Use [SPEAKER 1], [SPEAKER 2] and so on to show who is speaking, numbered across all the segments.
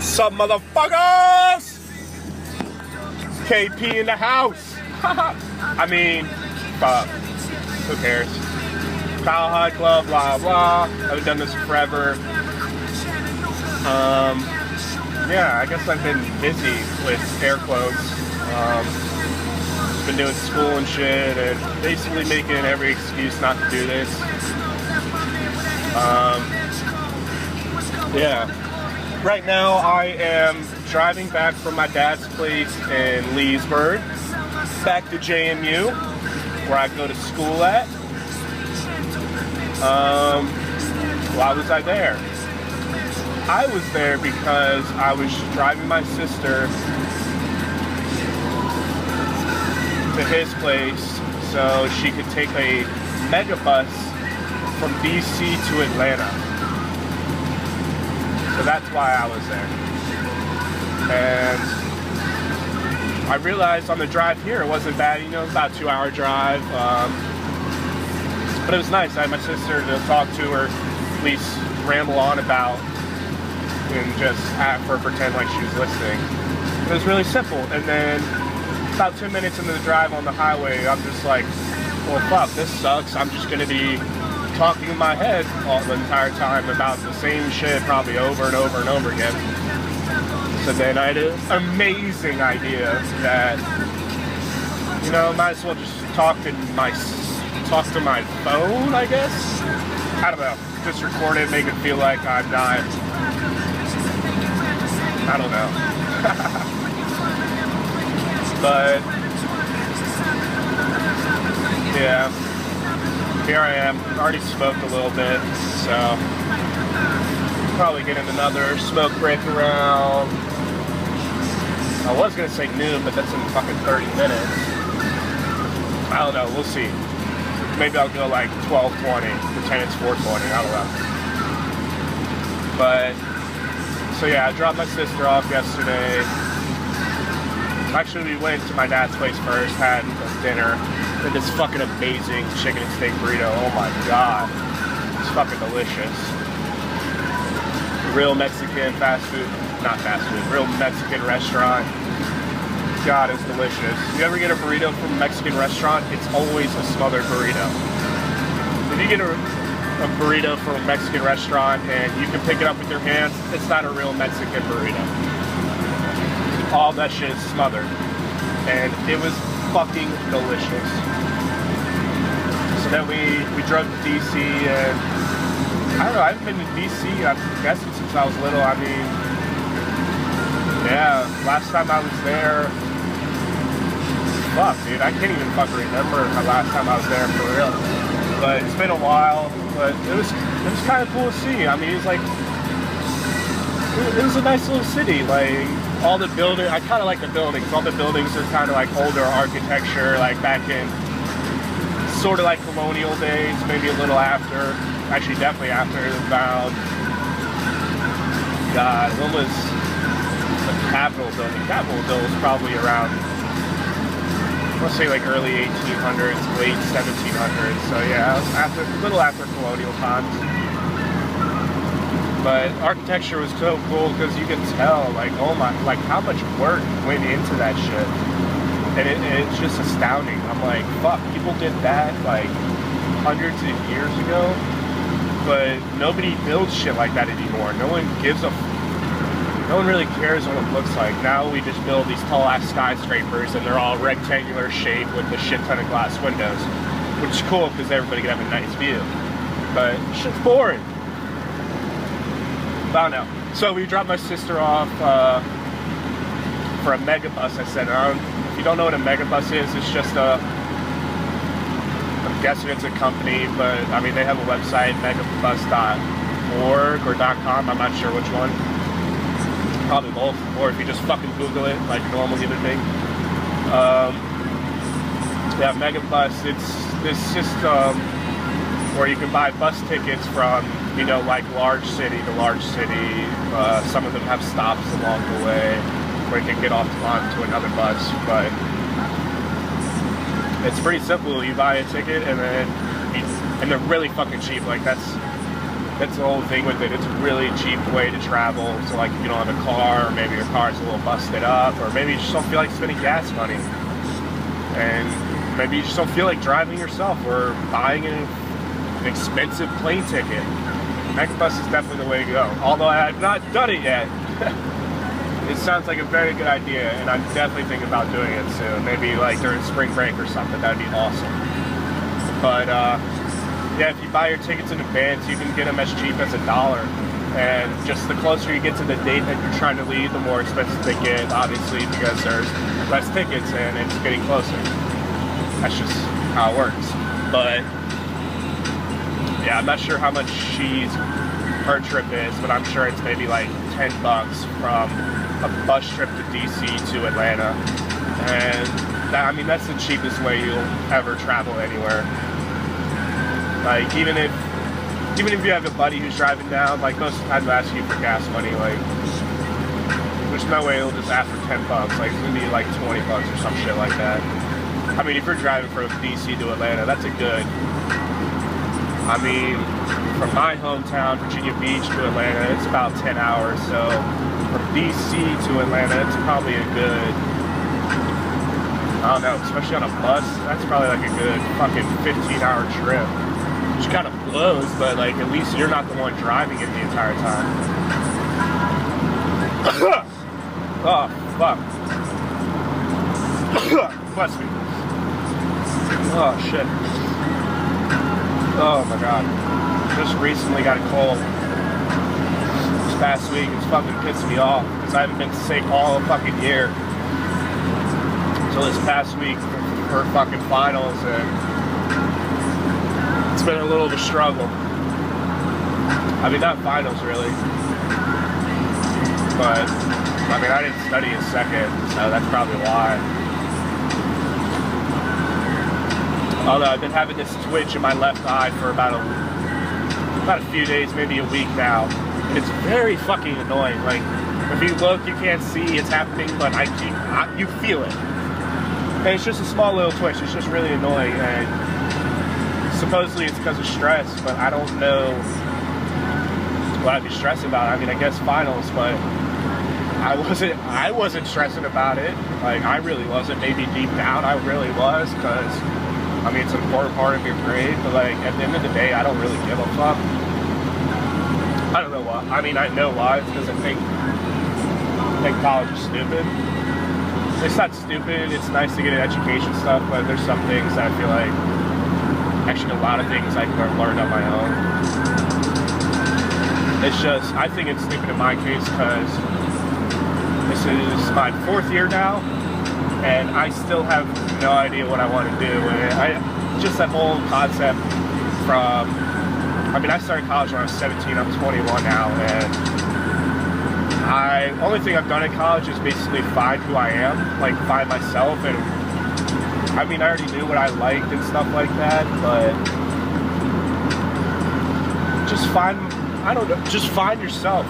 [SPEAKER 1] Sup, motherfuckers? KP in the house. I mean, fuck. Who cares? Kyle High Club, blah blah. I've done this forever. Yeah, I guess I've been busy with air quotes. Been doing school and shit, and basically making every excuse not to do this. Yeah. Right now, I am driving back from my dad's place in Leesburg, back to JMU, where I go to school at. Why was I there? I was there because I was driving my sister to his place so she could take a megabus from DC to Atlanta. So that's why I was there. And I realized on the drive here it wasn't bad, you know, it was about a 2-hour drive. But it was nice. I had my sister to talk to her, at least ramble on about, and just have her pretend like she was listening. It was really simple. And then about 10 minutes into the drive on the highway, I'm just like, well, fuck, this sucks. I'm just going to be talking in my head all the entire time about the same shit probably over and over and over again. So then I had an amazing idea that, you know, might as well just talk to my phone, I guess. I don't know. Just record it, make it feel like I'm not. I don't know. But yeah, here I am. Already smoked a little bit, so probably getting another smoke break around. I was gonna say noon, but that's in fucking 30 minutes. I don't know. We'll see. Maybe I'll go like 12:20. Pretend it's 4:20. I don't know. But so yeah, I dropped my sister off yesterday. Actually, we went to my dad's place first, had dinner, did this fucking amazing chicken and steak burrito. Oh my god, it's fucking delicious. Real Mexican fast food, not fast food, real Mexican restaurant. God, it's delicious. You ever get a burrito from a Mexican restaurant, it's always a smothered burrito. If you get a burrito from a Mexican restaurant and you can pick it up with your hands, it's not a real Mexican burrito. All that shit is smothered, and it was fucking delicious. So then we drove to DC, and I don't know, I haven't been to DC, I'm guessing since I was little. I mean, yeah, last time I was there, fuck dude, I can't even fucking remember the last time I was there for real. But it's been a while, but it was kind of cool to see. I mean, it was a nice little city, like, all the buildings, I kind of like the buildings. All the buildings are kind of like older architecture, like back in sort of like colonial days, maybe a little after. Actually, definitely after about, God, when was the Capitol building? The Capitol building was probably around, let's say like early 1800s, late 1700s. So yeah, a little after colonial times. But architecture was so cool because you could tell, like, oh my, like how much work went into that shit, and it's just astounding. I'm like, fuck, people did that like hundreds of years ago, but nobody builds shit like that anymore. No one really cares what it looks like. Now we just build these tall ass skyscrapers, and they're all rectangular shape with a shit ton of glass windows, which is cool because everybody can have a nice view. But shit's boring. I don't know. So we dropped my sister off for a megabus. I said, if you don't know what a megabus is, it's just I'm guessing it's a company, but I mean, they have a website, megabus.org or .com, I'm not sure which one. Probably both. Or if you just fucking Google it like a normal human being. Yeah, megabus, it's system where you can buy bus tickets from, you know, like large city to large city. Some of them have stops along the way where you can get off onto another bus, but it's pretty simple. You buy a ticket and then and they're really fucking cheap. Like that's That's the whole thing with it. It's a really cheap way to travel. So like if you don't have a car, or maybe your car's a little busted up, or maybe you just don't feel like spending gas money. And maybe you just don't feel like driving yourself or buying an expensive plane ticket. Megabus is definitely the way to go. Although I have not done it yet. It sounds like a very good idea, and I'm definitely thinking about doing it soon. Maybe like during spring break or something. That'd be awesome. But yeah, if you buy your tickets in advance, you can get them as cheap as $1. And just the closer you get to the date that you're trying to leave, the more expensive they get, obviously, because there's less tickets and it's getting closer. That's just how it works. But yeah, I'm not sure how much her trip is, but I'm sure it's maybe like $10 from a bus trip to DC to Atlanta. And that, I mean, that's the cheapest way you'll ever travel anywhere. Like, even if you have a buddy who's driving down, like most of the time they'll ask you for gas money, like there's no way he'll just ask for $10. Like it's gonna be like $20 or some shit like that. I mean, if you're driving from DC to Atlanta, that's a good. I mean, from my hometown, Virginia Beach to Atlanta, it's about 10 hours. So from DC to Atlanta, it's probably a good, I don't know, especially on a bus, that's probably like a good fucking 15-hour trip. Which kind of blows, but like at least you're not the one driving it the entire time. Oh, fuck. Bless me. Oh, shit. Oh my god. Just recently got a cold. This past week, it's fucking pissed me off because I haven't been sick all fucking year. Until this past week for fucking finals, and it's been a little of a struggle. I mean, not finals really, but I mean, I didn't study a second, so that's probably why. Although I've been having this twitch in my left eye for about a few days, maybe a week now. And it's very fucking annoying. Like, if you look, you can't see it's happening, but you feel it. And it's just a small little twitch. It's just really annoying. And supposedly it's because of stress, but I don't know what I'd be stressing about. I mean, I guess finals, but I wasn't stressing about it. Like, I really wasn't. Maybe deep down I really was, because I mean, it's an important part of your grade, but like at the end of the day, I don't really give a fuck. I don't know why. I mean, I know why. It's because I think college is stupid. It's not stupid. It's nice to get an education stuff, but there's some things that I feel like, actually a lot of things I learned on my own. It's just, I think it's stupid in my case because this is my 4th year now, and I still have no idea what I want to do. And just that whole concept from, I mean, I started college when I was 17, I'm 21 now, and only thing I've done in college is basically find who I am, like find myself, and I mean, I already knew what I liked and stuff like that, but just just find yourself,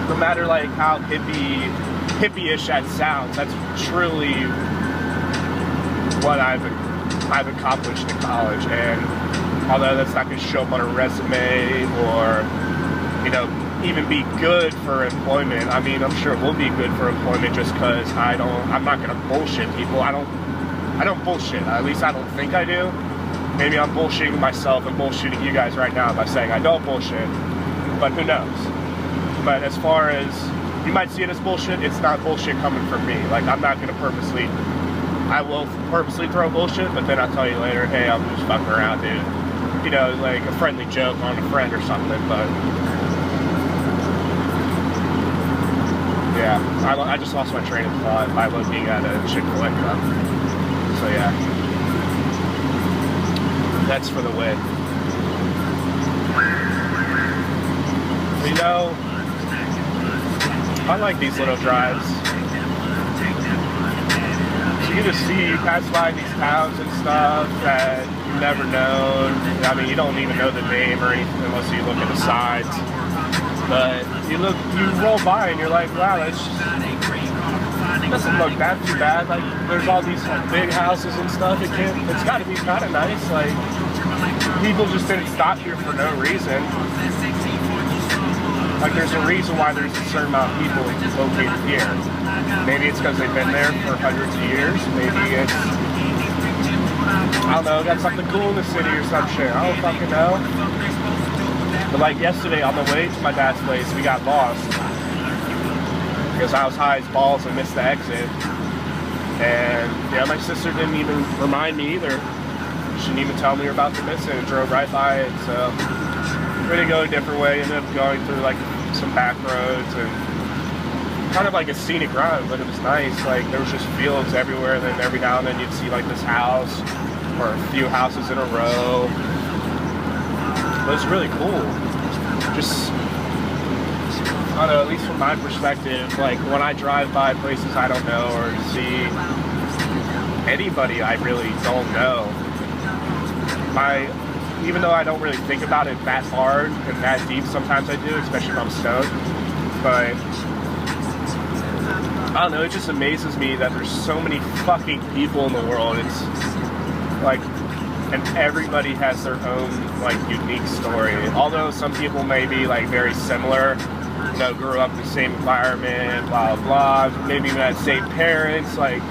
[SPEAKER 1] no matter like how hippie-ish that sounds. That's truly what I've accomplished in college. And although that's not going to show up on a resume or, you know, even be good for employment, I mean, I'm sure it will be good for employment just because I'm not going to bullshit people. I don't bullshit. At least I don't think I do. Maybe I'm bullshitting myself and bullshitting you guys right now by saying I don't bullshit, but who knows. But as far as, you might see it as bullshit, it's not bullshit coming from me. Like, I'm not going to I will purposely throw bullshit, but then I'll tell you later, hey, I'm just fucking around, dude. You know, like a friendly joke on a friend or something, but yeah, I just lost my train of thought by looking at a Chick-fil-A cup. So yeah, that's for the win. You know, I like these little drives. So you just you pass by these towns and stuff that you've never known. I mean, you don't even know the name or anything unless you look at the sides. But you roll by and you're like, wow, it doesn't look that too bad. Like, there's all these big houses and stuff. It's got to be kind of nice. Like, people just didn't stop here for no reason. Like, there's a reason why there's a certain amount of people located here. Maybe it's because they've been there for hundreds of years. Maybe it's, I don't know, got something cool in the city or some shit. I don't fucking know. But like yesterday on the way to my dad's place, we got lost because I was high as balls and missed the exit. And yeah, my sister didn't even remind me either. She didn't even tell me about the missing. It drove right by it. So we're gonna go a different way. Ended up going through like some back roads and kind of like a scenic run, but it was nice. Like there was just fields everywhere. And then every now and then you'd see like this house or a few houses in a row. It was really cool. Just, I don't know, at least from my perspective, like when I drive by places I don't know or see anybody I really don't know, even though I don't really think about it that hard and that deep, sometimes I do, especially if I'm stoned, but I don't know, it just amazes me that there's so many fucking people in the world. It's like, and everybody has their own like unique story. Although some people may be like very similar, you know, grew up in the same environment, blah blah blah, maybe even had same parents. Like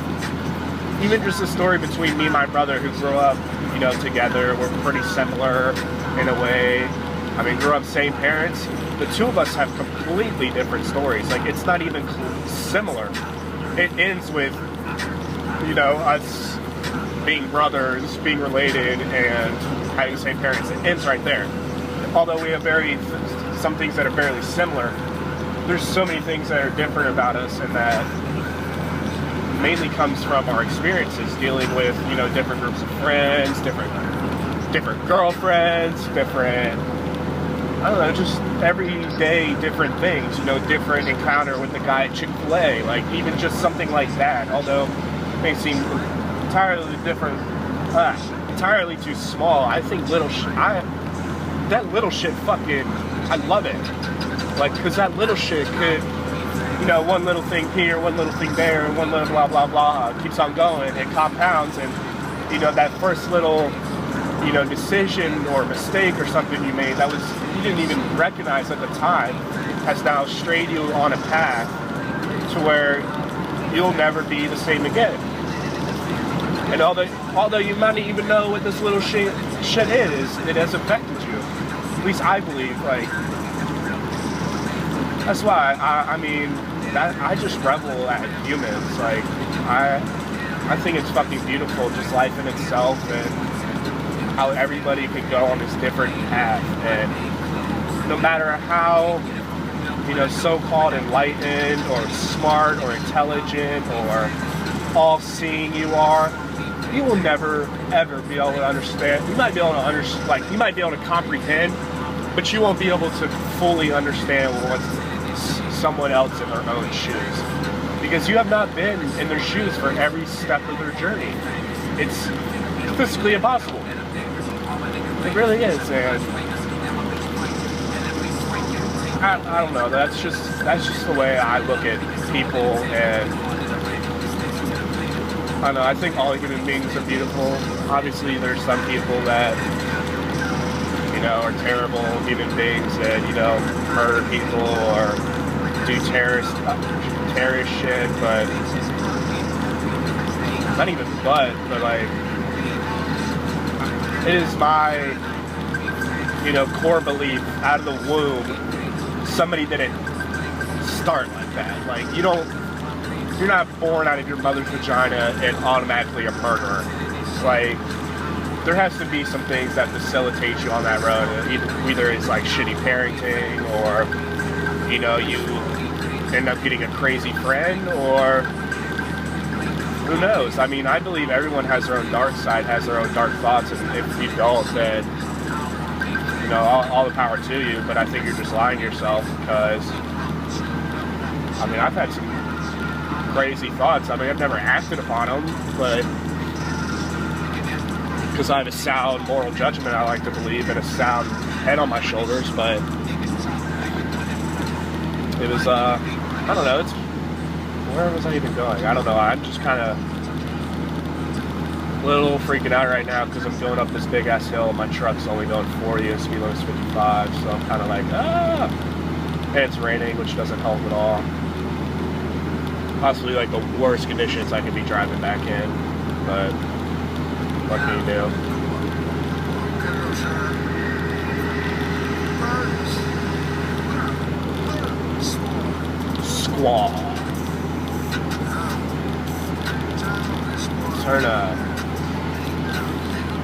[SPEAKER 1] even just the story between me and my brother who grew up, you know, together, we're pretty similar in a way. I mean, grew up same parents. The two of us have completely different stories. Like it's not even similar. It ends with, you know, us being brothers, being related, and having the same parents. It ends right there. Although we have some things that are fairly similar, there's so many things that are different about us, and that mainly comes from our experiences dealing with, you know, different groups of friends, different girlfriends, different, I don't know, just everyday different things, you know, different encounter with the guy at Chick-fil-A, like even just something like that, although it may seem entirely different, entirely too small. I think that little shit fucking, I love it. Like, cause that little shit could, you know, one little thing here, one little thing there, and one little blah, blah, blah, keeps on going, it compounds, and, you know, that first little, you know, decision or mistake or something you made that you didn't even recognize at the time has now strayed you on a path to where you'll never be the same again. And although you might not even know what this little shit is, it has affected you. At least I believe, like, that's why, I mean, I just revel at humans. Like, I think it's fucking beautiful, just life in itself, and how everybody can go on this different path. And no matter how, you know, so-called enlightened or smart or intelligent or all-seeing you are, you will never, ever be able to understand. You might be able to understand, like, you might be able to comprehend, but you won't be able to fully understand what's someone else in their own shoes. Because you have not been in their shoes for every step of their journey. It's physically impossible. It really is, and I don't know, that's just the way I look at people, and I don't know, I think all human beings are beautiful. Obviously, there's some people that, you know, are terrible human beings that, you know, murder people or do terrorist shit, but not even but like, it is my, you know, core belief out of the womb, somebody didn't start like that. Like, you're not born out of your mother's vagina and automatically a murderer. Like, there has to be some things that facilitate you on that road. Either it's like shitty parenting, or, you know, you end up getting a crazy friend, or who knows? I mean, I believe everyone has their own dark side, has their own dark thoughts, and if you don't, then, you know, all the power to you. But I think you're just lying to yourself, because, I mean, I've had some crazy thoughts. I mean, I've never acted upon them, but because I have a sound moral judgment, I like to believe, and a sound head on my shoulders. But it was, I don't know, where was I even going? I don't know, I'm just kind of a little freaking out right now because I'm going up this big ass hill. My truck's only going 40 and speed limit's 55, so I'm kind of like, And it's raining, which doesn't help at all. Possibly like the worst conditions I could be driving back in, but what can you do? Squall. Turn up.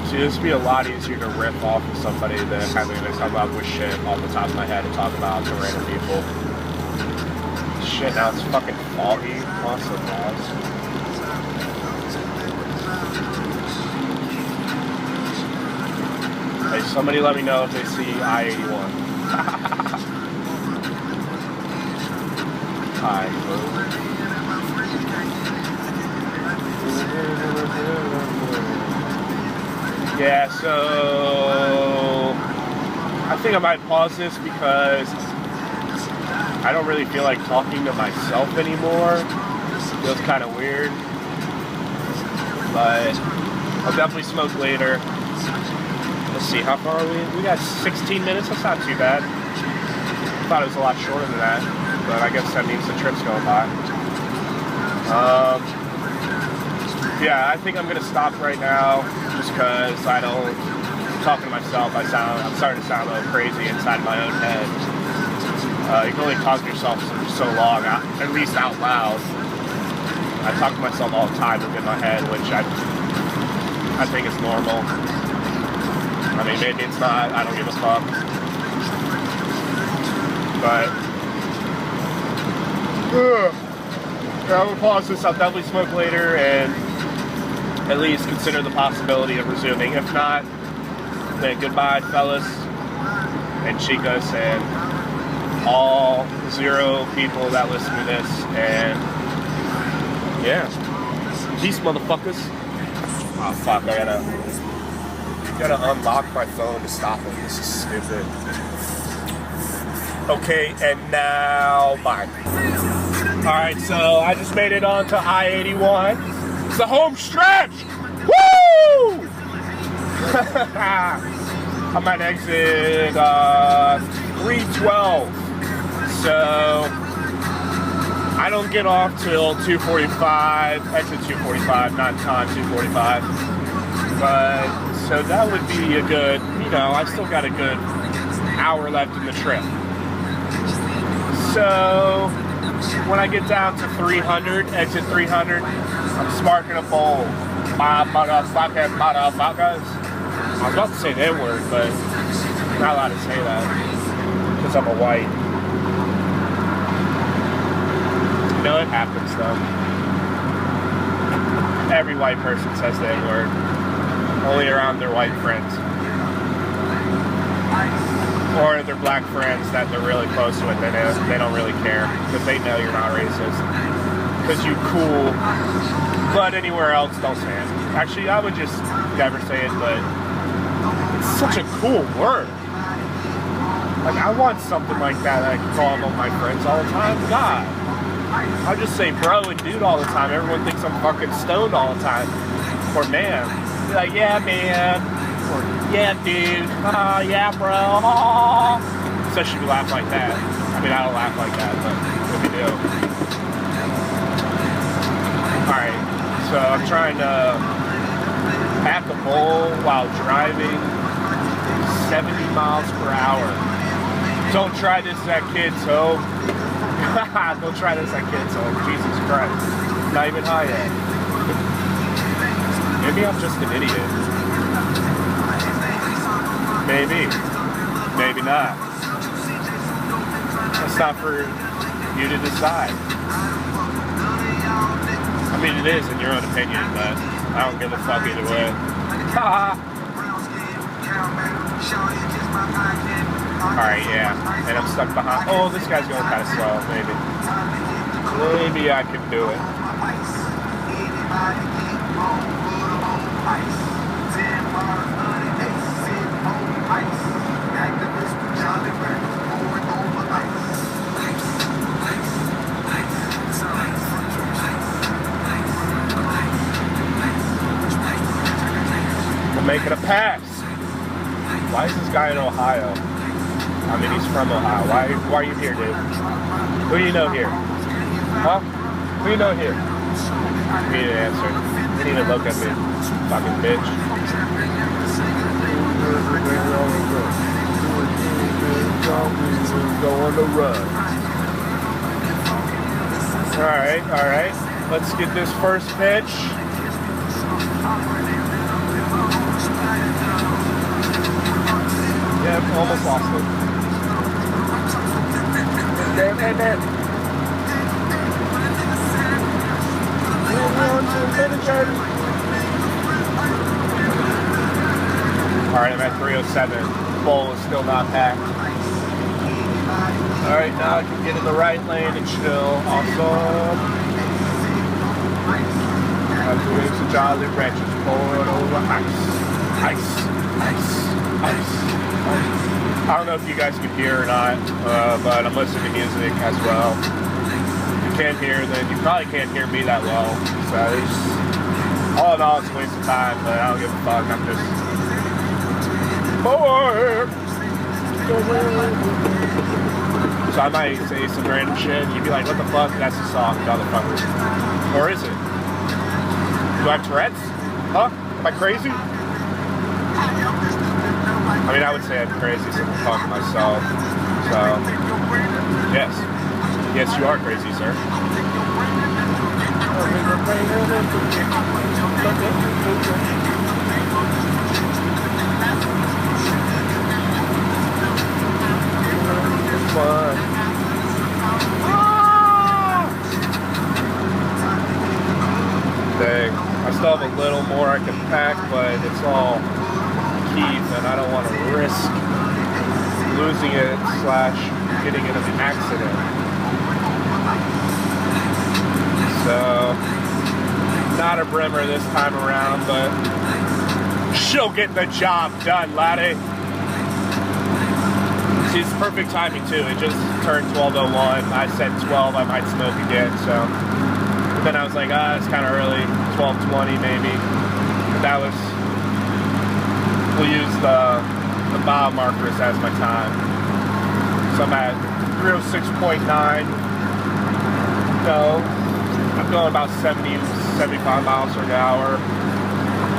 [SPEAKER 1] See, this would be a lot easier to riff off of somebody than having to come up with shit off the top of my head and talk about to random people. Shit, now it's fucking foggy. Awesome, guys. Hey, somebody let me know if they see I-81. Hi. Yeah, so I think I might pause this because I don't really feel like talking to myself anymore. It feels kind of weird. But I'll definitely smoke later. Let's see, how far are we? We got 16 minutes, that's not too bad. I thought it was a lot shorter than that, but I guess that means the trip's going by. Yeah, I think I'm gonna stop right now just because I'm talking to myself, I'm starting to sound a little crazy inside my own head. You can only talk to yourself for so long, at least out loud. I talk to myself all the time within my head, which I think is normal. I mean, maybe it's not, I don't give a fuck. But, yeah, I will pause this, I'll definitely smoke later and at least consider the possibility of resuming. If not, then goodbye, fellas and chicas and all 0 people that listen to this, and yeah, peace, motherfuckers. Oh fuck, I gotta unlock my phone to stop it. This is stupid. Okay, and now bye. Alright, so I just made it onto I-81. It's the home stretch! Woo! I'm at exit 312. So I don't get off till 2:45, exit 2:45, not on 2:45. But so that would be a good, I still got a good hour left in the trip. So when I get down to 300, exit 300, I'm sparking a bowl. My motherfucking motherfuckers. I was about to say the N-word, but I'm not allowed to say that because I'm a white. It happens though. Every white person says the N-word. Only around their white friends. Or their black friends that they're really close with and they don't really care. Because they know you're not racist. Because you cool. But anywhere else, don't say it. Actually, I would just never say it, but it's such a cool word. Like, I want something like that I can call all my friends all the time. God. I just say bro and dude all the time. Everyone thinks I'm fucking stoned all the time. Or man. Be like, yeah, man. Or, yeah, dude. Yeah, bro. Especially if you laugh like that. I mean, I don't laugh like that, but what we do. Alright, so I'm trying to pack a bowl while driving 70 miles per hour. Don't try this at kids' home. Don't try this at kids' home. Jesus Christ. Not even high yet. Maybe I'm just an idiot. Maybe. Maybe not. It's not for you to decide. I mean, it is in your own opinion, but I don't give a fuck either way. Alright, yeah. And I'm stuck behind. Oh, this guy's going kind of slow. Maybe. Maybe I can do it. We'll make it a pass. Why is this guy in Ohio? I mean, he's from Ohio. Why are you here, dude? Who do you know here? Huh? Who do you know here? You need an answer. You need to look at me, fucking bitch. Go on the run. Alright. Let's get this first pitch. Yeah, almost lost it. Damn. Alright, I'm at 307. Bowl is still not packed. Alright, now I can get in the right lane and chill. Awesome. I'm doing some Jolly Ranchers pouring over ice. I don't know if you guys can hear or not, but I'm listening to music as well. If you can't hear, then you probably can't hear me that well. So all in all, it's a waste of time, but I don't give a fuck. I'm just bored. So I might say some random shit, and you'd be like, what the fuck? That's the song, motherfucker. Or is it? Do I have Tourette's? Huh? Am I crazy? I mean, I would say I'm crazy since I'm talking to myself. So, yes. Yes, you are crazy, sir. Fun. Dang. I still have a little more I can pack, but it's all keys, and I don't want to risk losing it / getting in an accident. So, not a brimmer this time around, but she'll get the job done, laddie. See, it's perfect timing too. It just turned 12:01. I said 12, I might smoke again, so. But then I was like, it's kind of early, 12:20 maybe. But that was, we'll use the mile markers as my time. So I'm at 306.9. No, I'm going about 70, 75 miles per hour.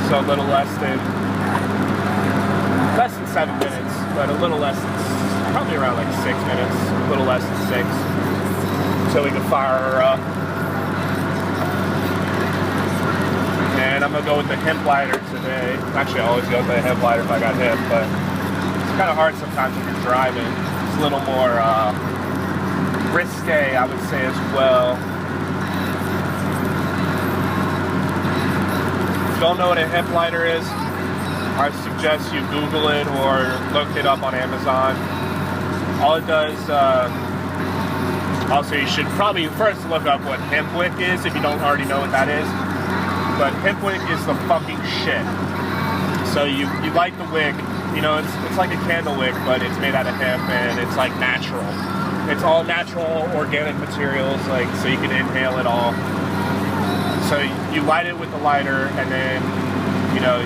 [SPEAKER 1] So a little less than 7 minutes, but a little less than, probably around like 6 minutes, a little less than 6. So we can fire her up. And I'm gonna go with the hemp lighter today. Actually, I always go with the hemp lighter if I got hemp, but it's kind of hard sometimes when you're driving. It's a little more risque, I would say, as well. If you don't know what a hemp lighter is, I suggest you Google it or look it up on Amazon. All it does, also you should probably first look up what hemp wick is if you don't already know what that is. But hemp wick is the fucking shit. So you light the wick, you know, it's like a candle wick, but it's made out of hemp and it's like natural. It's all natural organic materials, like, so you can inhale it all. So you light it with the lighter, and then, you know,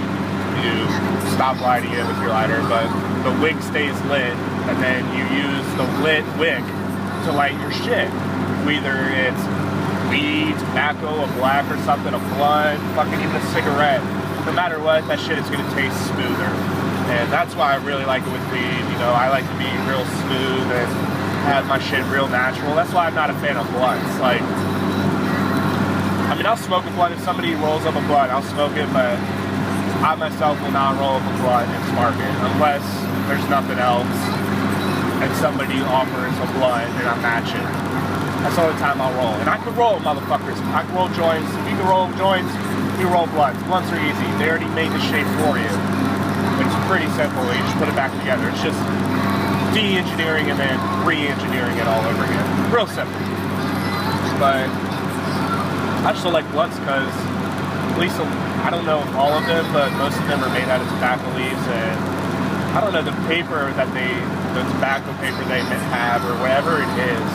[SPEAKER 1] you stop lighting it with your lighter, but the wick stays lit, and then you use the lit wick to light your shit. Whether it's weed, tobacco, a black or something, a blunt, fucking even a cigarette. No matter what, that shit is gonna taste smoother. And that's why I really like it with weed. You know, I like to be real smooth and have my shit real natural. That's why I'm not a fan of blunts. Like, I mean, I'll smoke a blunt. If somebody rolls up a blunt, I'll smoke it, but I myself will not roll up a blunt and spark it unless there's nothing else and somebody offers a blunt and I match it. That's the only time I'll roll. And I can roll, motherfuckers. I can roll joints. If you can roll joints, you roll blunts. Blunts are easy. They already made the shape for you. It's pretty simple. You just put it back together. It's just de-engineering and then re-engineering it all over again. Real simple. But I just don't like blunts because, at least, I don't know all of them, but most of them are made out of tobacco leaves, and I don't know, the paper that the tobacco paper they have or whatever it is,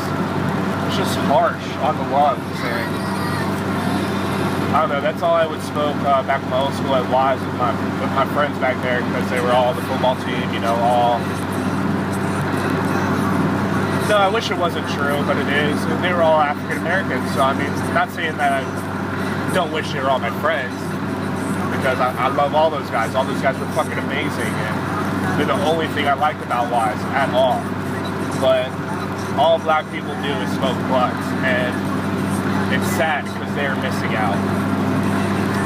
[SPEAKER 1] it's just harsh on the lungs, and I don't know, that's all I would smoke back in my old school at Wise with my friends back there, because they were all the football team, you know, all No, I wish it wasn't true, but it is. And they were all African Americans, so I mean, not saying that I don't wish they were all my friends, because I love all those guys. All those guys were fucking amazing, and they're the only thing I liked about Wise at all. But all black people do is smoke blunts, and it's sad because they're missing out.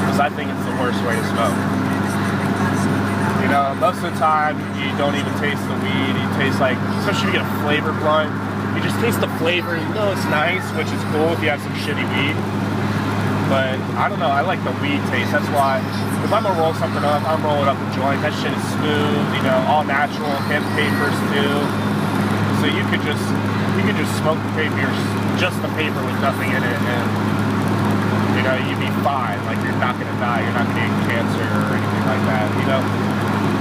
[SPEAKER 1] Because I think it's the worst way to smoke. You know, most of the time, you don't even taste the weed. You taste like, especially if you get a flavor blunt, you just taste the flavor. You know it's nice, which is cool if you have some shitty weed. But, I don't know, I like the weed taste. That's why, if I'm gonna roll something up, I'm rolling up a joint. That shit is smooth, you know, all natural, hemp papers too. So you could just smoke the paper, just the paper with nothing in it, and, you know, you'd be fine. Like, you're not gonna die, you're not gonna get cancer or anything like that, you know.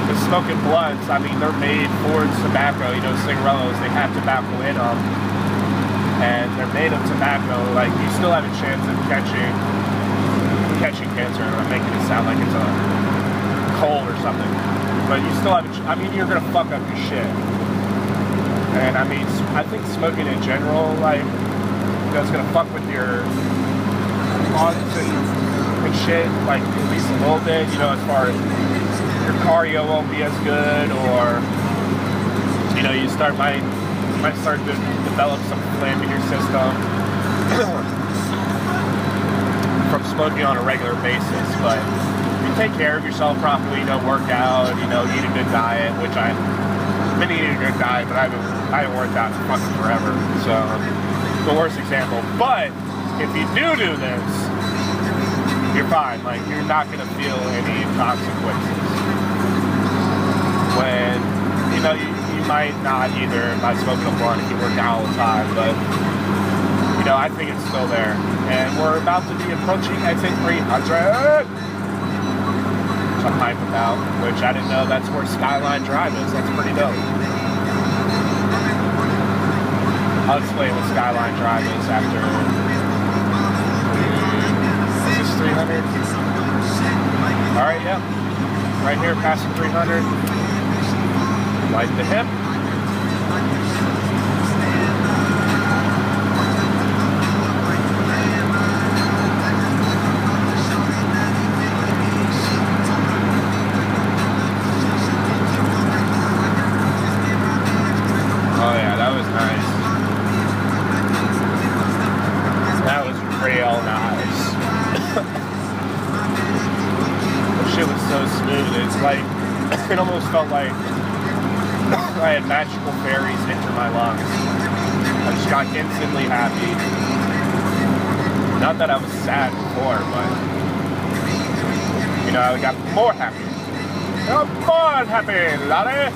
[SPEAKER 1] The smoking blunts, I mean, they're made for tobacco, you know, cigarillos, they have tobacco in them, and they're made of tobacco. Like, you still have a chance of catching cancer. I'm making it sound like it's a cold or something, but you still have I mean, you're gonna fuck up your shit. And I mean, I think smoking in general, like, you know, it's gonna fuck with your lungs and shit, like, at least a little bit, you know, as far as your cardio won't be as good, or, you know, you might start to develop some phlegm in your system from smoking on a regular basis. But you take care of yourself properly, you know, work out, you know, eat a good diet, which I've been eating a good diet, but I haven't worked out in fucking forever, so the worst example. But if you do this, you're fine. Like, you're not gonna feel any consequences. When, you know, you might not either by smoking a blunt if you work out all the time, but, you know, I think it's still there. And we're about to be approaching exit 300, which I'm hyped about, which I didn't know that's where Skyline Drive is. That's pretty dope. I'll explain what Skyline Drive is after. Is this 300? Alright, yeah. Right here, passing 300. Light the hip. Oh yeah, that was nice. That was real nice. That shit was so smooth. It's like, it almost felt like I had magical fairies enter my lungs. I just got instantly happy. Not that I was sad before, but, you know, I got more happy. I'm more happy, laddie.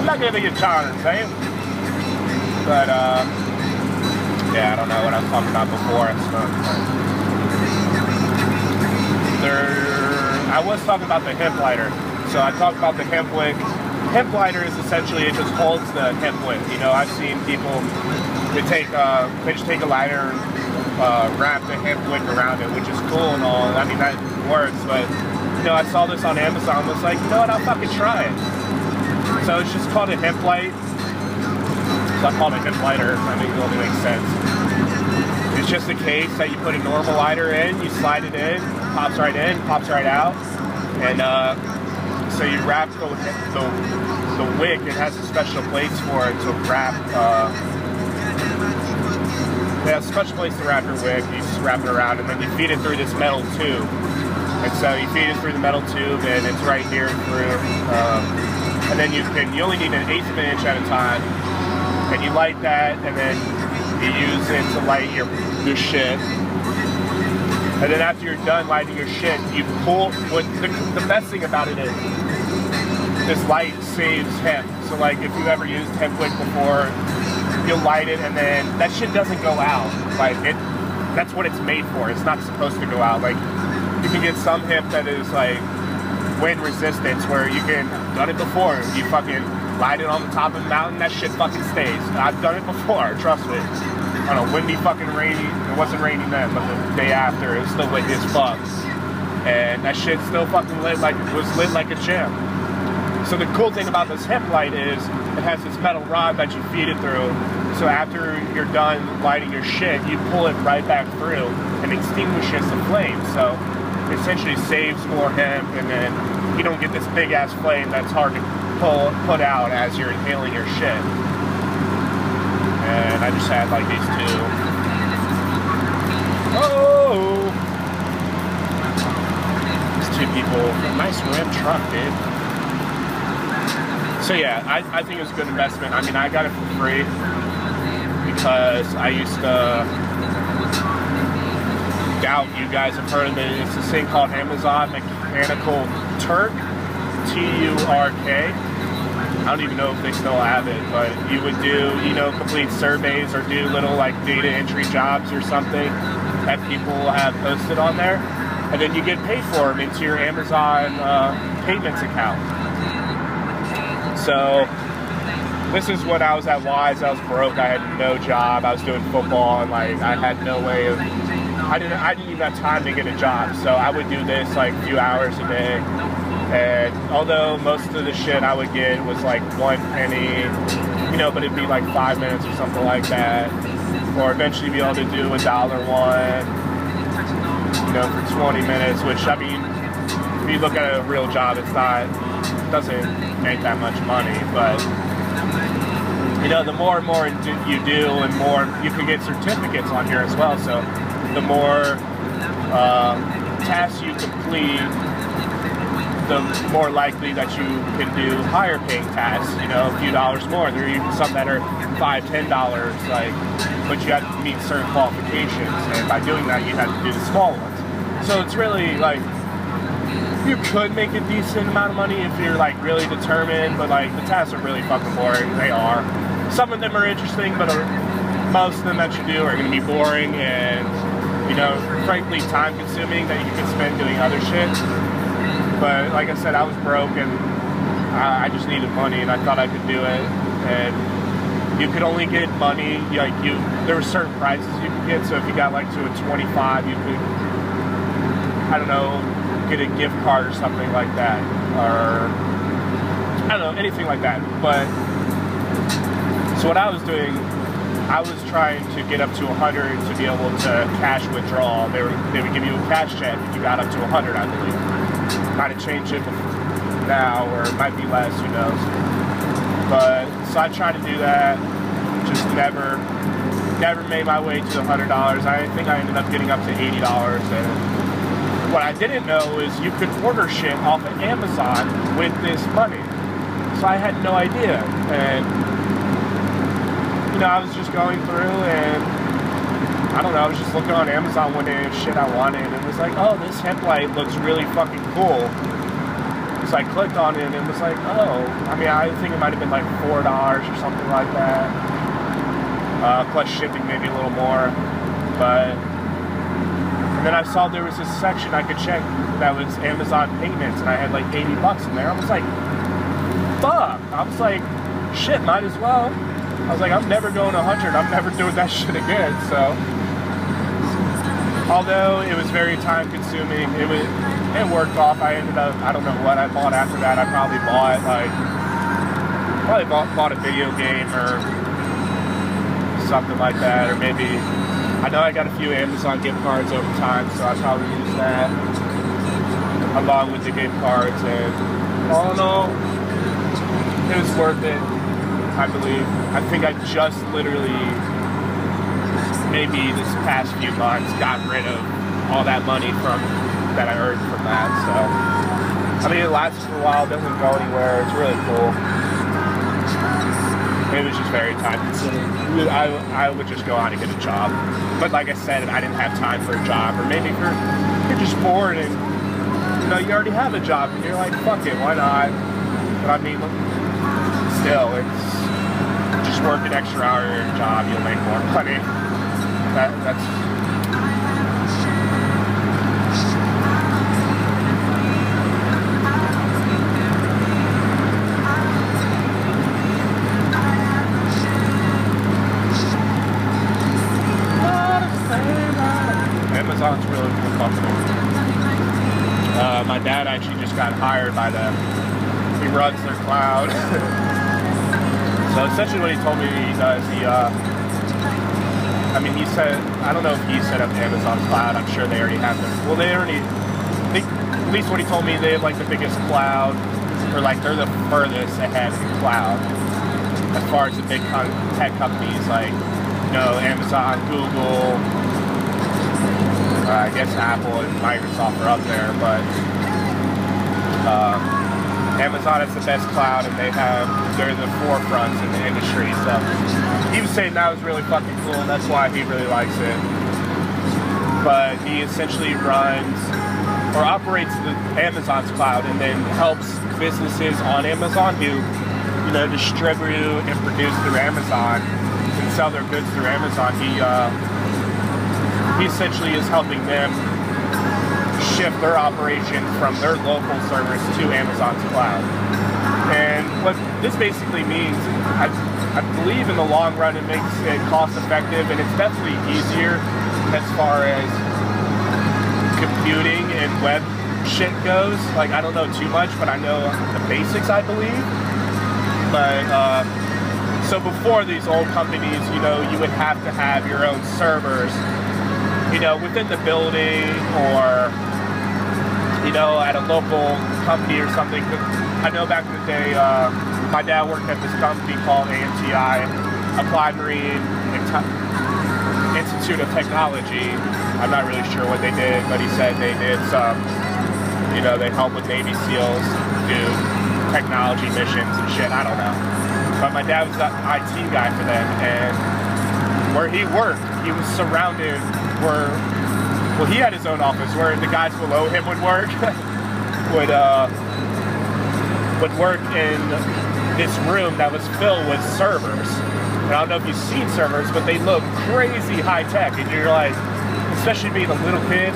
[SPEAKER 1] Look at the guitars, eh? But, yeah, I don't know what I was talking about before I smoked. I was talking about the hemp lighter. So I talked about the hemp wick. Hemp lighter is essentially, it just holds the hemp wick. You know, I've seen people, they just take a lighter and wrap the hemp wick around it, which is cool and all. I mean, that works, but, you know, I saw this on Amazon. I was like, you know what, I'll fucking try it. So it's just called a hemp light. So I call it a hemp lighter. I mean, it only makes sense. It's just a case that you put a normal lighter in, you slide it in, pops right in, pops right out. And so you wrap the wick. It has special plates for it to wrap. It has special plates to wrap your wick. You just wrap it around, and then you feed it through this metal tube. And so you feed it through the metal tube, and it's right here through. And then you only need an 1/8 of an inch at a time, and you light that, and then you use it to light your shit. And then after you're done lighting your shit, you pull. The best thing about it is this light saves hemp. So like if you've ever used hemp wick before, you'll light it, and then that shit doesn't go out. Like that's what it's made for. It's not supposed to go out. Like you can get some hemp that is like wind resistance, where you can, done it before, you fucking light it on the top of the mountain, that shit fucking stays. I've done it before, trust me. On a windy fucking rainy, it wasn't raining then, but the day after, it was still windy as fuck. And that shit still fucking lit like, it was lit like a champ. So the cool thing about this hemp light is, it has this metal rod that you feed it through. So after you're done lighting your shit, you pull it right back through and extinguishes the flame. So it essentially saves more hemp, and then you don't get this big ass flame that's hard to put out as you're inhaling your shit. And I just had like these two. Oh! These two people. Nice rim truck, dude. So yeah, I think it was a good investment. I mean, I got it for free because I used to doubt you guys have heard of it. It's this thing called Amazon Mechanical Turk, T-U-R-K. I don't even know if they still have it, but you would do, you know, complete surveys or do little like data entry jobs or something that people have posted on there, and then you get paid for them into your Amazon payments account. So this is when I was at Wise. I was broke. I had no job. I was doing football, and like I had no way of. I didn't even have time to get a job. So I would do this like a few hours a day. And although most of the shit I would get was like 1 penny, you know, but it'd be like 5 minutes or something like that, or eventually be able to do $1, you know, for 20 minutes. Which I mean, if you look at a real job, it doesn't make that much money, but you know, the more and more you do, and more you can get certificates on here as well. So the more tasks you complete, the more likely that you can do higher paying tasks, you know, a few dollars more. There are even some that are $5, $10, like, but you have to meet certain qualifications, and by doing that you have to do the small ones. So it's really like, you could make a decent amount of money if you're like really determined, but like the tasks are really fucking boring. They are. Some of them are interesting, but most of them that you do are going to be boring and, you know, frankly time consuming that you can spend doing other shit. But like I said, I was broke and I just needed money, and I thought I could do it. And you could only get money, like there were certain prizes you could get. So if you got like to a 25, you could, I don't know, get a gift card or something like that, or I don't know, anything like that. But so what I was doing, I was trying to get up to 100 to be able to cash withdrawal. They would give you a cash check if you got up to 100, I believe. Might have changed it now, or it might be less, who knows. But so I tried to do that, just never made my way to the $100. I think I ended up getting up to $80. And what I didn't know is you could order shit off of Amazon with this money. So I had no idea. And you know, I was just going through, and I don't know, I was just looking on Amazon one day of shit I wanted, and it was like, oh, this hemp light looks really fucking cool. So I clicked on it, and it was like, oh, I mean, I think it might have been like $4 or something like that. Plus shipping, maybe a little more. But and then I saw there was this section I could check that was Amazon payments, and I had like $80 in there. I was like, fuck. I was like, shit, might as well. I was like, I'm never going 100. I'm never doing that shit again. So, although it was very time consuming, it worked off. I ended up, I don't know what I bought after that. I probably bought a video game or something like that, or maybe, I know I got a few Amazon gift cards over time, so I probably used that along with the gift cards, and all in all, it was worth it, I believe. I think I just literally, maybe this past few months, got rid of all that money that I earned from that, so. I mean, it lasted for a while, doesn't go anywhere, it's really cool. It was just very time consuming. I would just go out and get a job. But like I said, I didn't have time for a job, or maybe you're just bored and, you know, you already have a job and you're like, fuck it, why not? But I mean, still, it's just work an extra hour at your job, you'll make more money. That's Amazon's really cool company. My dad actually just got hired by them. He runs their cloud. So essentially what he told me he does, he said, I don't know if he set up Amazon Cloud. I'm sure they already have them. Well, I think, at least what he told me, they have like the biggest cloud, or like they're the furthest ahead in cloud as far as the big tech companies like, Amazon, Google, I guess Apple and Microsoft are up there, but Amazon is the best cloud, and they're the forefronts in the industry. So he was saying that was really fucking cool, and that's why he really likes it. But he essentially runs or operates the Amazon's cloud, and then helps businesses on Amazon who, distribute and produce through Amazon and sell their goods through Amazon. He essentially is helping them shift their operations from their local servers to Amazon's cloud. And what this basically means, I believe in the long run it makes it cost effective, and it's definitely easier as far as computing and web shit goes. Like, I don't know too much, but I know the basics, I believe. But so before, these old companies, you would have to have your own servers, within the building, or at a local company or something. I know back in the day, my dad worked at this company called AMTI, Applied Marine Institute of Technology. I'm not really sure what they did, but he said they did some, they help with Navy SEALs do technology missions and shit. I don't know. But my dad was the IT guy for them, and where he worked, he was surrounded he had his own office where the guys below him would work, would work in this room that was filled with servers. And I don't know if you've seen servers, but they look crazy high tech, and you're like, especially being a little kid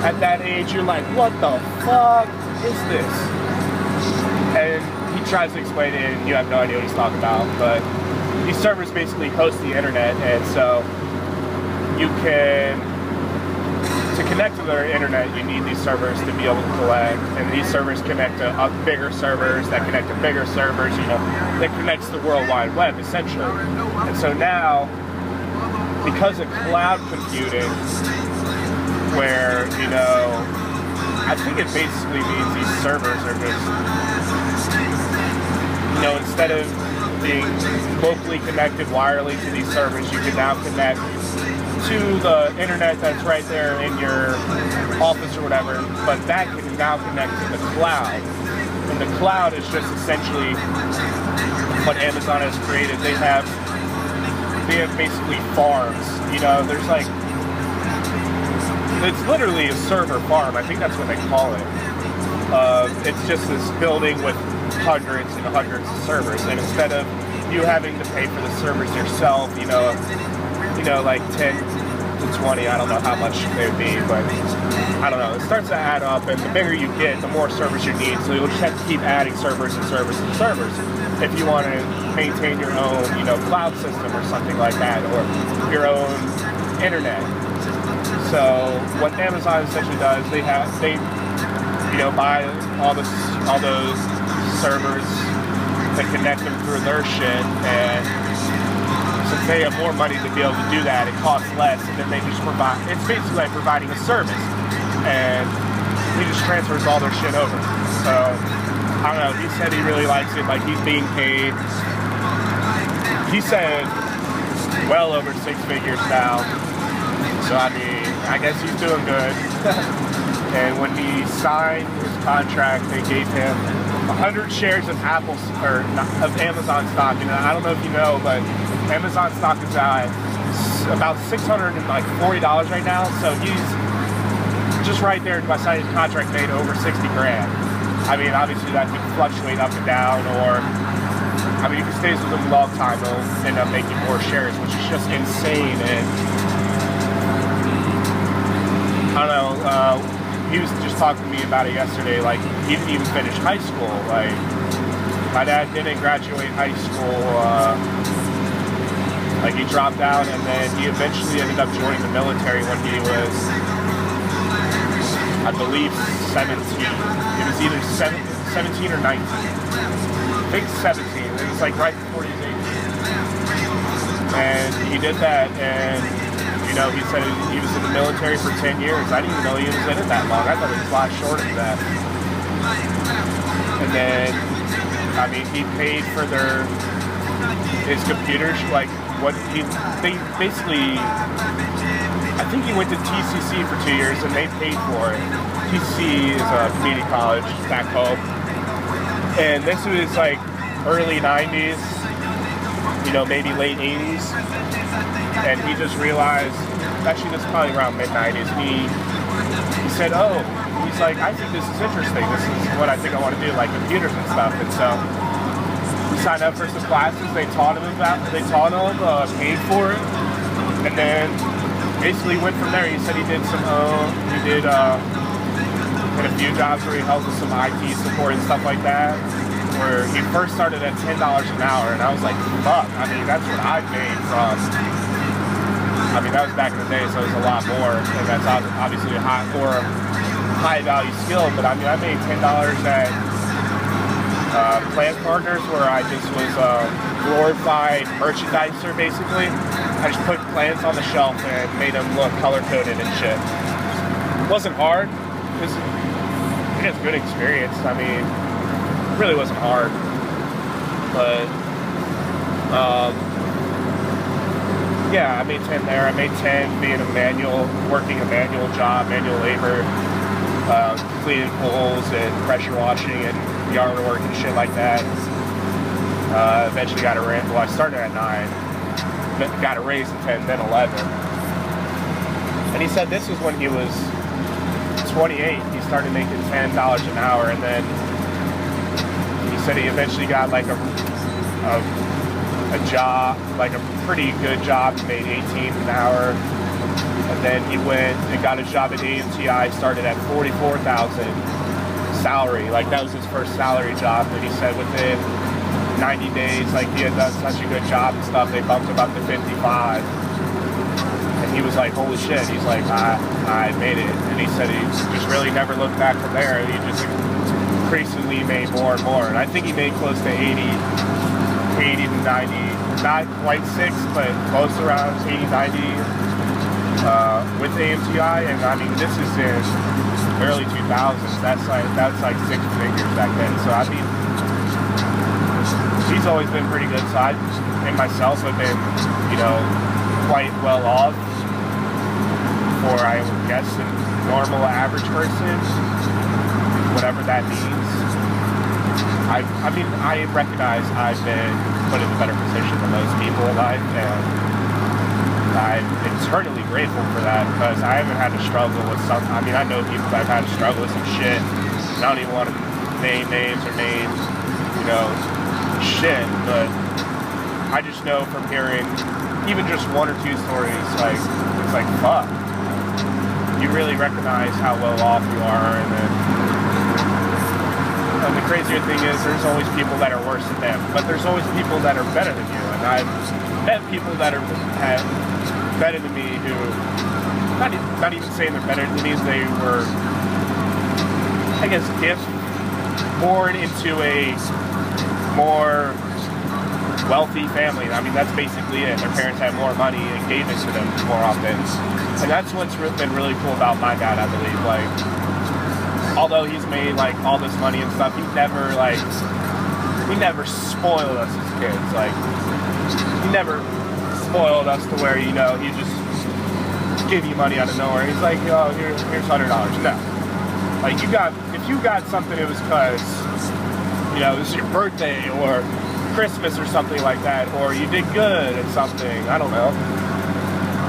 [SPEAKER 1] at that age, you're like, what the fuck is this? And he tries to explain it, and you have no idea what he's talking about. But these servers basically host the internet, and so to connect to their internet, you need these servers to be able to collect, and these servers connect to bigger servers that connect to bigger servers, that connects to the World Wide Web, essentially. And so now, because of cloud computing, where, I think it basically means these servers are just, instead of being locally connected wirelessly to these servers, you can now connect to the internet that's right there in your office or whatever, but that can now connect to the cloud. And the cloud is just essentially what Amazon has created. They have basically farms. There's like, it's literally a server farm. I think that's what they call it. It's just this building with hundreds and hundreds of servers, and instead of you having to pay for the servers yourself, like 10 to 20, I don't know how much they would be, but I don't know, it starts to add up, and the bigger you get, the more servers you need, so you'll just have to keep adding servers and servers and servers if you want to maintain your own, cloud system or something like that, or your own internet. So what Amazon essentially does, they buy all those servers that connect them through their shit, and since they have more money to be able to do that, it costs less, and then they just provide, it's basically like providing a service, and he just transfers all their shit over. So, I don't know, he said he really likes it, like he's being paid, he said, well over 6 figures now, so I guess he's doing good. And when he signed his contract, they gave him 100 shares of of Amazon stock. And I don't know if you know, but Amazon stock is at about $640 right now. So he's just right there by signing his contract, made over 60 grand. Obviously that could fluctuate up and down, or if he stays with them a long time, he'll end up making more shares, which is just insane. And I don't know. He was just talking to me about it yesterday, like, he didn't even finish high school. Like, my dad didn't graduate high school, like, he dropped out, and then he eventually ended up joining the military when he was, I believe, 17. It was either 17 or 19. I think 17. It was, like, right before he was 18. And he did that, and you know, he said he was in the military for 10 years. I didn't even know he was in it that long. I thought it was a lot shorter than that. And then, I mean, he paid for his computers, like, they basically, I think he went to TCC for 2 years, and they paid for it. TCC is a community college back home. And this was, like, early 90s, you know, maybe late 80s. And he just realized, actually this is probably around mid-90s, he said, oh, he's like, I think this is interesting. This is what I think I want to do, like computers and stuff. And so he signed up for some classes. They taught him, paid for it. And then basically went from there. He said he did a few jobs where he helped with some IT support and stuff like that, where he first started at $10 an hour, and I was like, fuck, I mean, that's what I made from, I mean, that was back in the day, so it was a lot more, and that's obviously a high value skill, but I mean, I made $10 at Plant Partners, where I just was a glorified merchandiser, basically. I just put plants on the shelf and made them look color-coded and shit. It wasn't hard. It was a good experience. I mean, it really wasn't hard. But, yeah, I made 10 there. I made 10 being working a manual job, manual labor, cleaning pools and pressure washing and yard work and shit like that. Eventually got I started at 9, got a raise at 10, then 11. And he said this was when he was 28. He started making $10 an hour, and then he said he eventually got like a job, like a pretty good job. He made 18 an hour, and then he went and got a job at AMTI, started at $44,000 salary. Like that was his first salary job. And he said within 90 days, like he had done such a good job and stuff, they bumped him up to 55. And he was like, holy shit. He's like, I made it. And he said he just really never looked back from there. He just increasingly made more and more. And I think he made close to 80 to 90, not quite 6, but close around 80, 90 with AMTI. And I mean, this is in early 2000s. That's like 6 figures back then. So I mean, he's always been pretty good. So I and myself have been, you know, quite well off for, I would guess, a normal average person, whatever that means. I mean, I recognize I've been put in a better position than most people in life, and I'm eternally grateful for that, because I haven't had to struggle with some, I mean, I know people that have had to struggle with some shit, and I don't even want to name names or name, you know, shit, but I just know from hearing even just 1 or 2 stories, like, it's like, fuck. You really recognize how well off you are, and the crazier thing is there's always people that are worse than them, but there's always people that are better than you, and I've met people that are better than me who, not even saying they're better than me, they were, I guess, born into a more wealthy family. I mean, that's basically it. Their parents had more money and gave it to them more often. And that's what's been really cool about my dad, I believe. Like, although he's made, like, all this money and stuff, he never spoiled us as kids. Like, he never spoiled us to where, you know, he just give you money out of nowhere. He's like, oh, here's $100. No. Like, if you got something, it was because, you know, this is your birthday, or Christmas or something like that, or you did good at something, I don't know.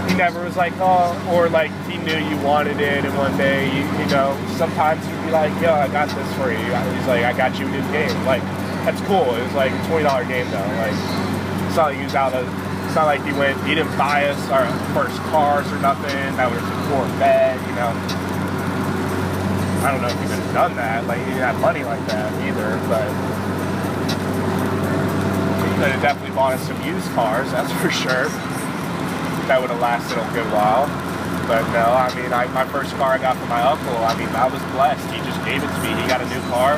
[SPEAKER 1] He never was like, oh, or like he knew you wanted it, and one day, you know, sometimes he'd be like, yo, I got this for you. He's like, I got you a new game. Like, that's cool. It was like a $20 game though. Like, it's not like he was it's not like he didn't buy us our first cars or nothing. That was a Corvette, you know. I don't know if he could have done that. Like, he didn't have money like that either, but could have definitely bought us some used cars, that's for sure. That would have lasted a good while. But no, I mean, my first car I got from my uncle, I mean, I was blessed. He just gave it to me. He got a new car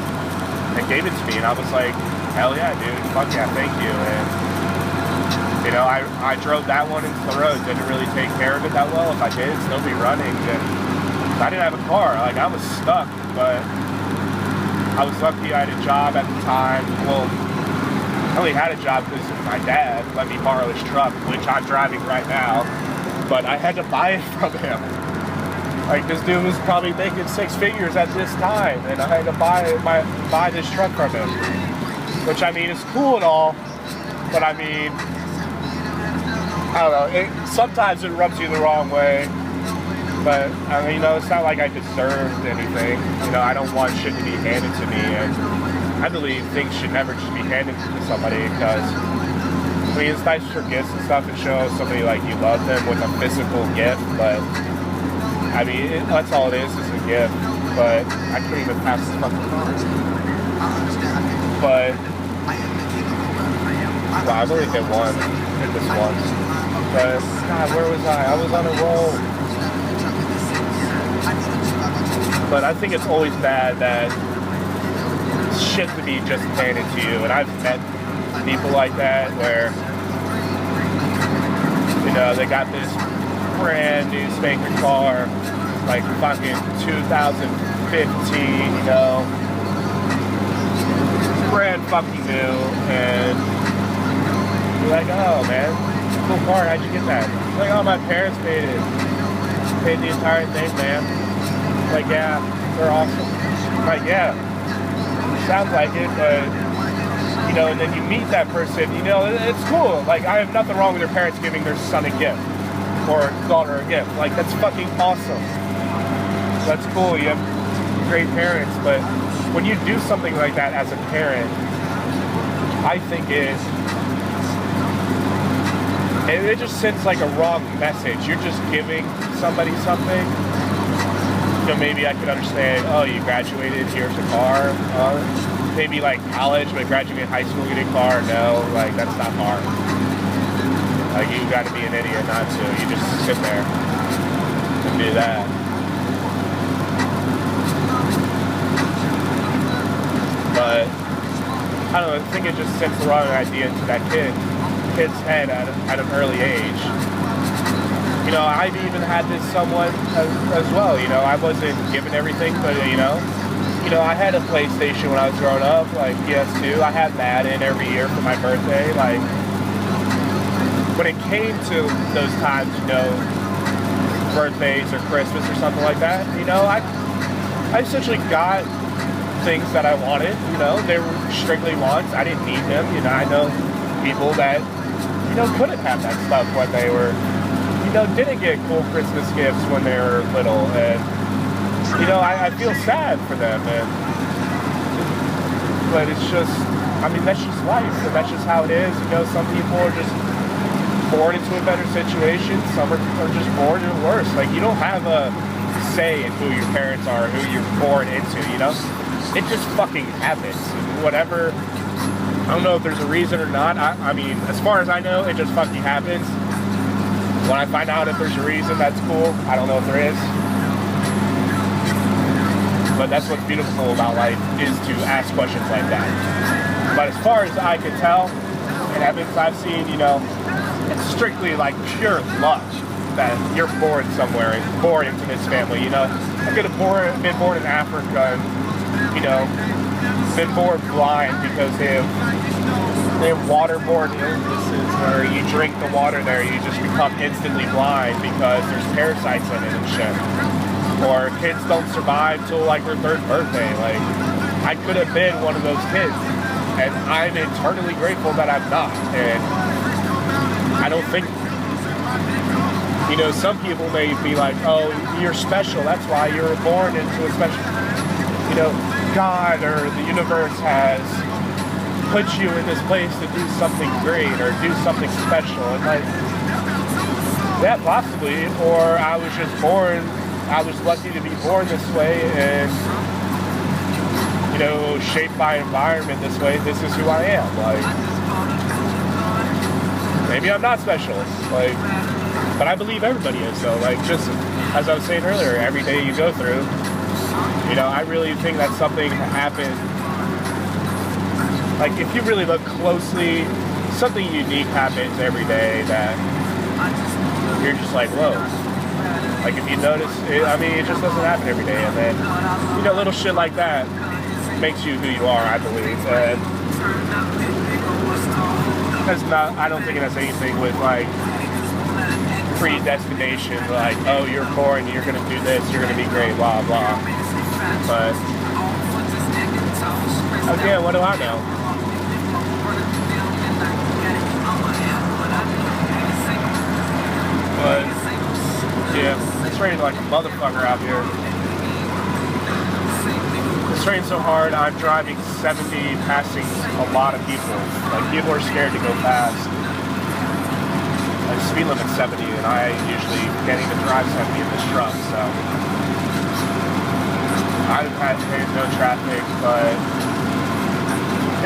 [SPEAKER 1] and gave it to me. And I was like, hell yeah, dude. Fuck yeah, thank you. And You know, I drove that one into the road, didn't really take care of it that well. If I did, it'd still be running. And I didn't have a car. Like, I was stuck, but I was lucky I had a job at the time. Well, I only had a job because my dad let me borrow his truck, which I'm driving right now, but I had to buy it from him. Like, this dude was probably making 6 figures at this time, and I had to buy this truck from him. Which, I mean, is cool and all, but I mean, I don't know, sometimes it rubs you the wrong way, but, I mean, you know, it's not like I deserved anything. You know, I don't want shit to be handed to me, and I believe things should never just be handed to somebody, because, I mean, it's nice for gifts and stuff and show somebody, like, you love them with a physical gift, but, I mean, that's all it is a gift, but I couldn't even pass this fucking car. But, well, I've only hit this once. But, God, where was I? I was on a roll. But I think it's always bad that shit to be just handed to you. And I've met people like that where, you know, they got this brand new spanking car, like fucking 2015, you know, brand fucking new, and you're like, oh man, cool car, how'd you get that? It's like, oh, my parents paid the entire thing, man. Like, yeah, they're awesome. Like, yeah, sounds like it, but, you know, and then you meet that person, you know, it's cool. Like, I have nothing wrong with their parents giving their son a gift, or daughter a gift. Like, that's fucking awesome. That's cool, you have great parents, but when you do something like that as a parent, I think it just sends like a wrong message. You're just giving somebody something. You know, maybe I could understand, oh, you graduated, here's a car. Maybe like college, but graduating high school, getting a car, no, like that's not hard. Like, you got to be an idiot not to. You just sit there and do that. But I don't know. I think it just sends the wrong idea into that kid's head at an early age. You know, I've even had this somewhat as well. You know, I wasn't given everything, but you know, I had a PlayStation when I was growing up, like PS2. I had Madden every year for my birthday, like. When it came to those times, you know, birthdays or Christmas or something like that, you know, I essentially got things that I wanted, you know, they were strictly wants. I didn't need them, you know. I know people that, you know, couldn't have that stuff when they were, you know, didn't get cool Christmas gifts when they were little, and, you know, I feel sad for them, but it's just, I mean, that's just life, and that's just how it is, you know. Some people are just born into a better situation, some are just born in worse. Like, you don't have a say in who your parents are, who you're born into, you know? It just fucking happens. Whatever, I don't know if there's a reason or not. I mean, as far as I know, it just fucking happens. When I find out if there's a reason, that's cool. I don't know if there is. But that's what's beautiful about life, is to ask questions like that. But as far as I can tell, and evidence I've seen, you know, it's strictly like pure luck that you're born somewhere, born into this family, you know. I could have been born in Africa and, you know, been born blind because they have waterborne illnesses where you drink the water there, you just become instantly blind because there's parasites in it and shit. Or kids don't survive till like their 3rd birthday. Like, I could have been one of those kids, and I'm eternally grateful that I'm not. And I don't think, you know, some people may be like, oh, you're special, that's why you were born into a special, you know, God or the universe has put you in this place to do something great or do something special. And like, yeah, possibly, or I was just born, I was lucky to be born this way and, you know, shaped by environment this way, this is who I am. Like, maybe I'm not special, like, but I believe everybody is, though. Like, just as I was saying earlier, every day you go through, you know, I really think that something happened. Like, if you really look closely something unique happens every day that you're just like, whoa. Like if you notice, it just doesn't happen every day. And then, little shit like that makes you who you are, I believe. And I don't think it has anything with like predestination, like, oh, you're born, you're gonna do this, you're gonna be great, blah, blah. But again, what do I know? But yeah, it's raining like a motherfucker out here. It's raining so hard, I'm driving 70, passing a lot of people. Like, people are scared to go fast. Like, speed limit 70, and I usually can't even drive 70 in this truck, so. I've had no traffic, but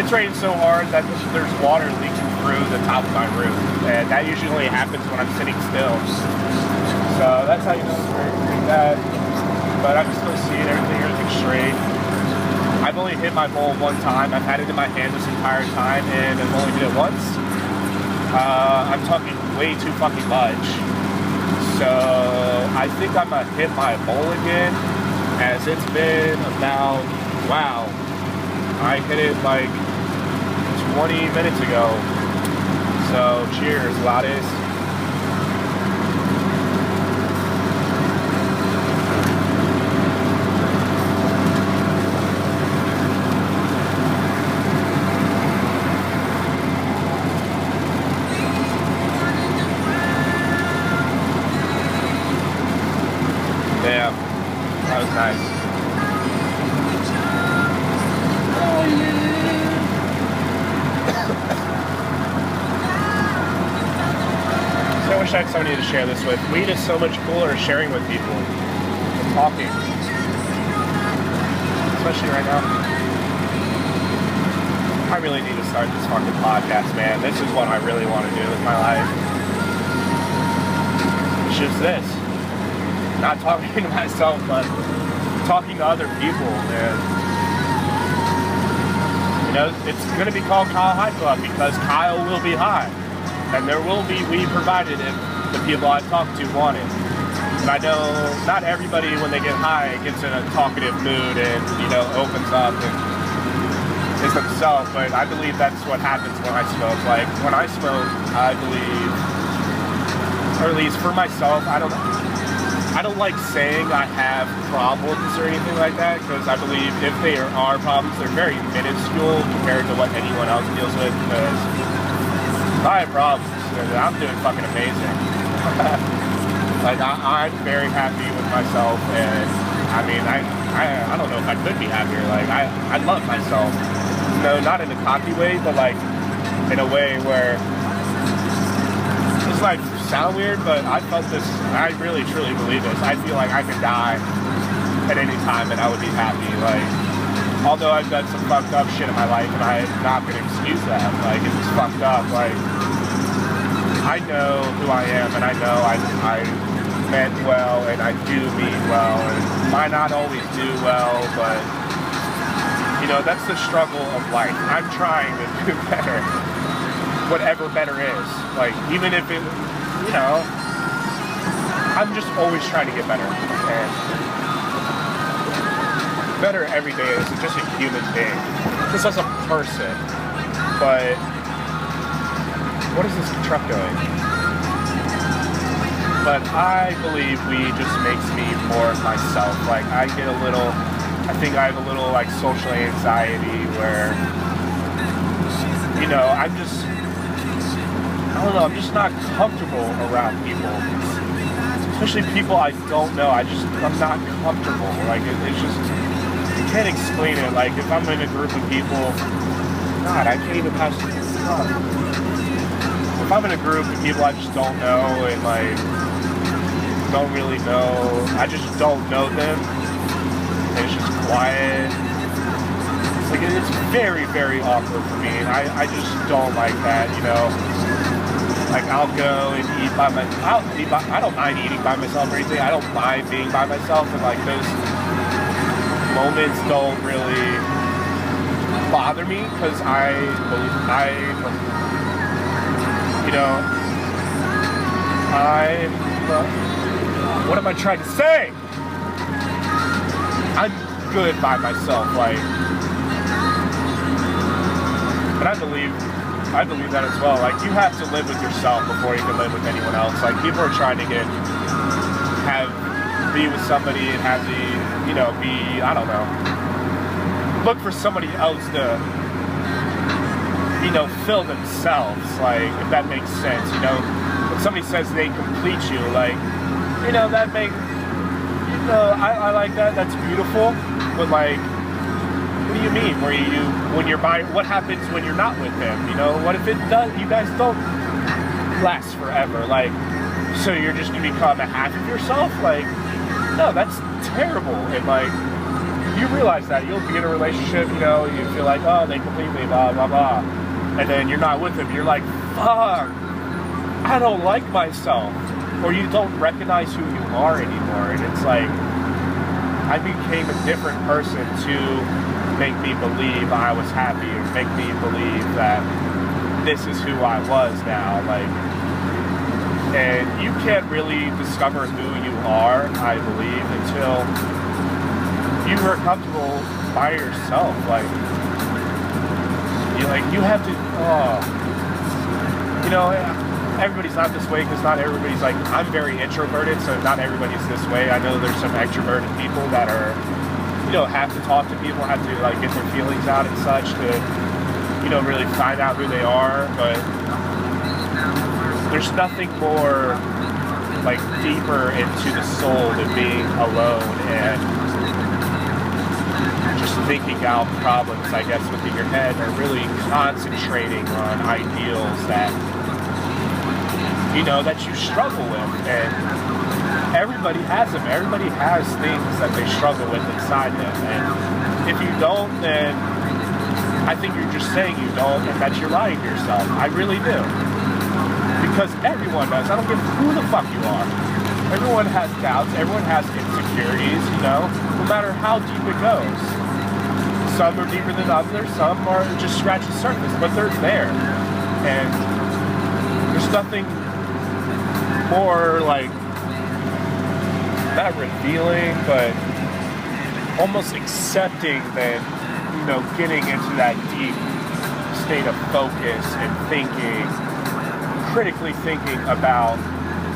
[SPEAKER 1] it's raining so hard that there's water leaking through the top of my roof, and that usually happens when I'm sitting still. So that's how you know it's pretty bad. But I can still see it, everything's straight. I've only hit my bowl one time. I've had it in my hand this entire time, and I've only hit it once. I'm talking way too fucking much. So I think I'm gonna hit my bowl again, as it's been about, wow, I hit it like 20 minutes ago. So cheers, Lattis. Yeah, that was nice. So I wish I had somebody to share this with. Weed is so much cooler sharing with people and talking. Especially right now. I really need to start this fucking podcast, man. This is what I really want to do with my life. It's just this. Not talking to myself, but talking to other people, and it's going to be called Kyle High Club because Kyle will be high, and there will be weed provided if the people I talk to want it. And I know not everybody, when they get high, gets in a talkative mood and opens up and is themselves, but I believe that's what happens when I smoke. Like when I smoke, I believe, or at least for myself, I don't like saying I have problems or anything like that, because I believe if there are problems, they're very minuscule compared to what anyone else deals with, because if I have problems, I'm doing fucking amazing. Like, I'm very happy with myself, and I don't know if I could be happier. Like, I love myself. No, not in a cocky way, but like, in a way where it's like, sound weird, but I felt this, I really truly believe this. I feel like I could die at any time and I would be happy. Like, although I've done some fucked up shit in my life and I'm not gonna excuse that. Like, it's fucked up. Like, I know who I am, and I know I meant well, and I do mean well, and might not always do well, but that's the struggle of life. I'm trying to do better, whatever better is. Like, even if it, I'm just always trying to get better, and better every day as just a human being, just as a person. But what is this truck doing? But I believe weed just makes me more of myself. Like, I think I have a little like social anxiety where, I'm just not comfortable around people. Especially people I don't know. I'm not comfortable. Like, it's just, you can't explain it. Like, if I'm in a group of people, God, I can't even pass the truck. If I'm in a group of people I just don't know and like don't really know, I just don't know them, and it's just quiet. It's like, it's very, very awkward for me, and I just don't like that, Like, I'll go and eat by myself. I don't mind eating by myself or anything. I don't mind being by myself, and like those moments don't really bother me because You know, what am I trying to say? I'm good by myself, like, and I believe that as well. Like, you have to live with yourself before you can live with anyone else. Like, people are trying to be with somebody and have the, you know, be, I don't know, look for somebody else to, you know, fill themselves, like, if that makes sense. You know, when somebody says they complete you, like, you know, that makes, you know, I like that, that's beautiful, but like, what do you mean? When you're by, what happens when you're not with him? You know, what if it does, you guys don't last forever? Like, so you're just gonna become a half of yourself? Like, no, that's terrible. And like, you realize that you'll be in a relationship, you know, you feel like, oh, they complete me, blah, blah, blah. And then you're not with them. You're like, fuck, I don't like myself. Or you don't recognize who you are anymore. And it's like, I became a different person to make me believe I was happy, or make me believe that this is who I was now. Like, and you can't really discover who you are, I believe, until you are comfortable by yourself. Like, you have to, you know, everybody's not this way, because not everybody's like, I'm very introverted, so not everybody's this way. I know there's some extroverted people that are, you know, have to talk to people, have to like get their feelings out and such to, you know, really find out who they are. But there's nothing more like deeper into the soul than being alone and just thinking out problems, I guess, within your head, or really concentrating on ideals that, you know, that you struggle with. And everybody has them. Everybody has things that they struggle with inside them. And if you don't, then I think you're just saying you don't, and that you're lying to yourself. I really do. Because everyone does. I don't give who the fuck you are. Everyone has doubts. Everyone has insecurities, you know, no matter how deep it goes. Some are deeper than others. Some are just scratch the surface, but they're there. And there's nothing more like, not revealing, but almost accepting than, you know, getting into that deep state of focus and thinking, critically thinking about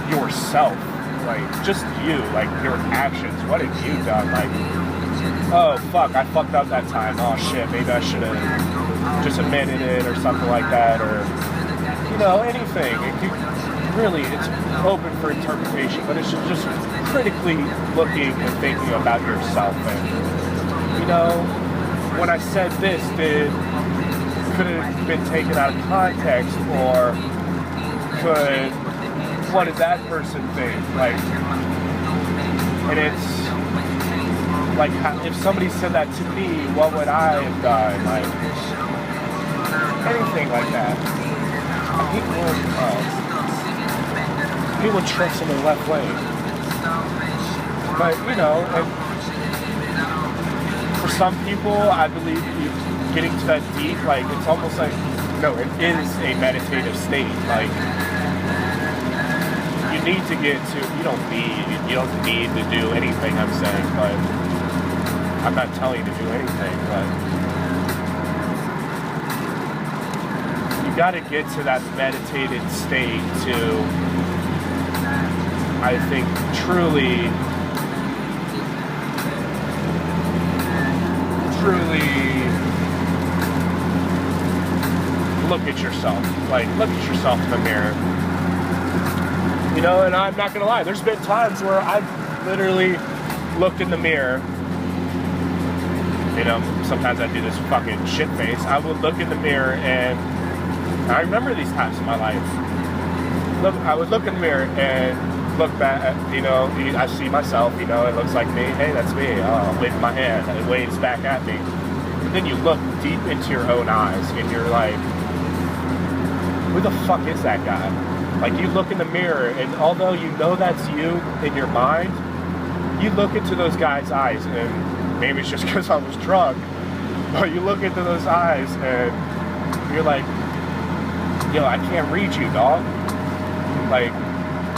[SPEAKER 1] yourself, like just you, like your actions. What have you done? Like, oh fuck, I fucked up that time. Oh shit, maybe I should have just admitted it or something like that, or, you know, anything. Really, it's open for interpretation, but it's just critically looking and thinking about yourself. And, you know, when I said this, could it have been taken out of context, or what did that person think? Like, and it's like, if somebody said that to me, what would I have done? Like, anything like that. People trust in the left lane. But, you know, for some people, I believe getting to that deep, like, it's almost like, no, it is a meditative state. Like, you need to get to, you don't need to do anything, I'm saying, but I'm not telling you to do anything, but you gotta get to that meditated state to, I think, truly look at yourself. Like, look at yourself in the mirror. You know, and I'm not gonna lie, there's been times where I've literally looked in the mirror. You know, sometimes I do this fucking shit face. I would look in the mirror, and I remember these times in my life. I would look in the mirror and look back at, you know, I see myself, you know, it looks like me. Hey, that's me. Oh, wave my hand. And it waves back at me. But then you look deep into your own eyes, and you're like, who the fuck is that guy? Like, you look in the mirror, and although you know that's you in your mind, you look into those guys' eyes, and maybe it's just because I was drunk, but you look into those eyes, and you're like, yo, I can't read you, dog. Like,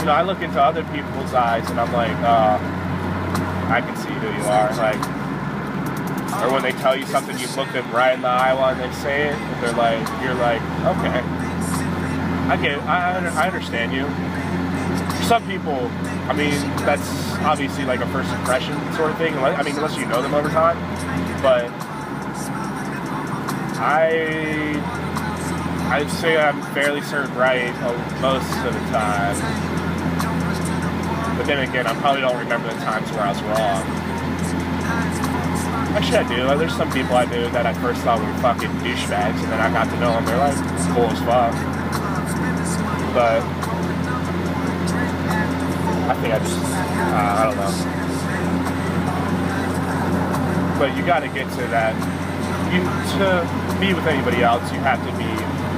[SPEAKER 1] you know, I look into other people's eyes and I'm like, I can see who you are. Like, or when they tell you something, you look them right in the eye while they say it, and they're like, you're like, okay, I get it. I understand you. For some people, I mean, that's obviously like a first impression sort of thing. I mean, unless you know them over time. But I'd say I'm fairly certain right most of the time. But then again, I probably don't remember the times where I was wrong. Actually, I do. There's some people I knew that I first thought were fucking douchebags, and then I got to know them. They're like cool as fuck. But I think I don't know. But you got to get to that. To be with anybody else, you have to be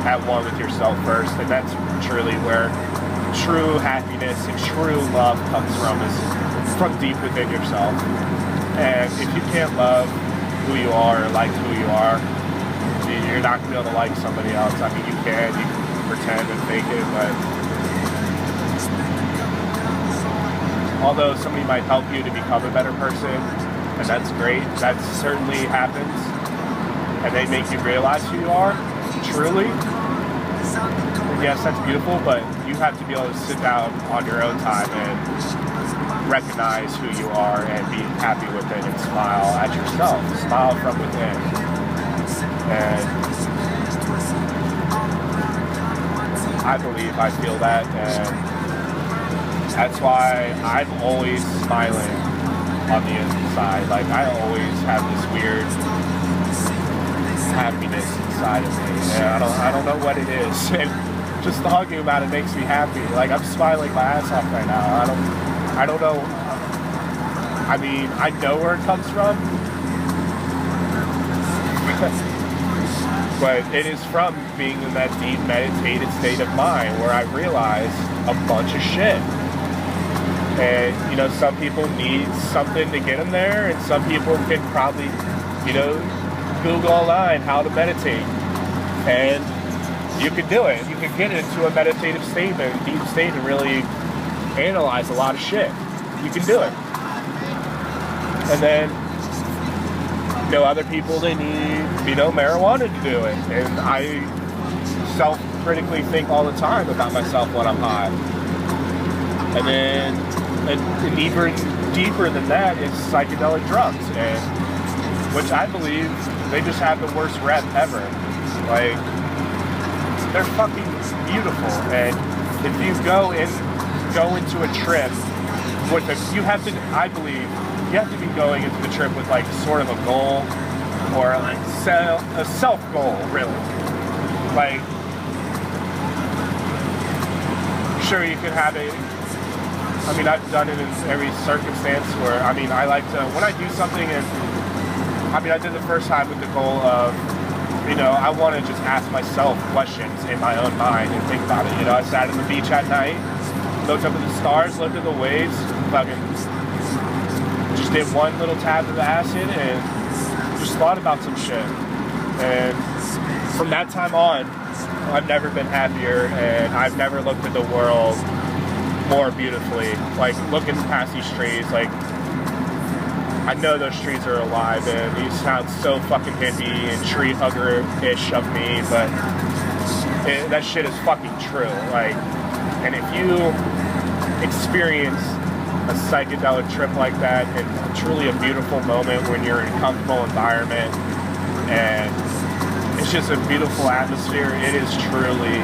[SPEAKER 1] at one with yourself first, and that's truly where true happiness and true love comes from, is from deep within yourself. And if you can't love who you are or like who you are, you're not going to be able to like somebody else. I mean, you can pretend and fake it, but although somebody might help you to become a better person, and that's great, that certainly happens, and they make you realize who you are, truly, yes, that's beautiful, but you have to be able to sit down on your own time and recognize who you are and be happy with it and smile at yourself. Smile from within. And I believe I feel that, and that's why I'm always smiling on the inside. Like, I always have this weird happiness inside of me, and I don't know what it is. And just talking about it makes me happy. Like, I'm smiling my ass off right now. I don't know. I mean, I know where it comes from, but it is from being in that deep meditative state of mind where I realize a bunch of shit. And, you know, some people need something to get them there, and some people can probably, you know, Google online how to meditate, and you can do it. You can get into a meditative state, a deep state, and really analyze a lot of shit. You can do it. And then, you know, other people, they need, you know, marijuana to do it. And I self-critically think all the time about myself when I'm high. And then, and even deeper than that is psychedelic drugs, and which I believe they just have the worst rep ever. Like, they're fucking beautiful, and if you go into a trip with you have to, I believe, you have to be going into the trip with like sort of a goal, or like a self goal, really. Like, sure, you can have a, I mean, I've done it in every circumstance where, I mean, I like to, when I do something, and I mean, I did the first time with the goal of, you know, I want to just ask myself questions in my own mind and think about it. You know, I sat on the beach at night, looked up at the stars, looked at the waves, fucking just did one little tab of acid and just thought about some shit. And from that time on, I've never been happier, and I've never looked at the world more beautifully. Like, looking past these trees, like, I know those trees are alive, and these sound so fucking hippie and tree hugger-ish of me, but that shit is fucking true. Like, and if you experience a psychedelic trip like that, and truly a beautiful moment when you're in a comfortable environment, and it's just a beautiful atmosphere, it is truly,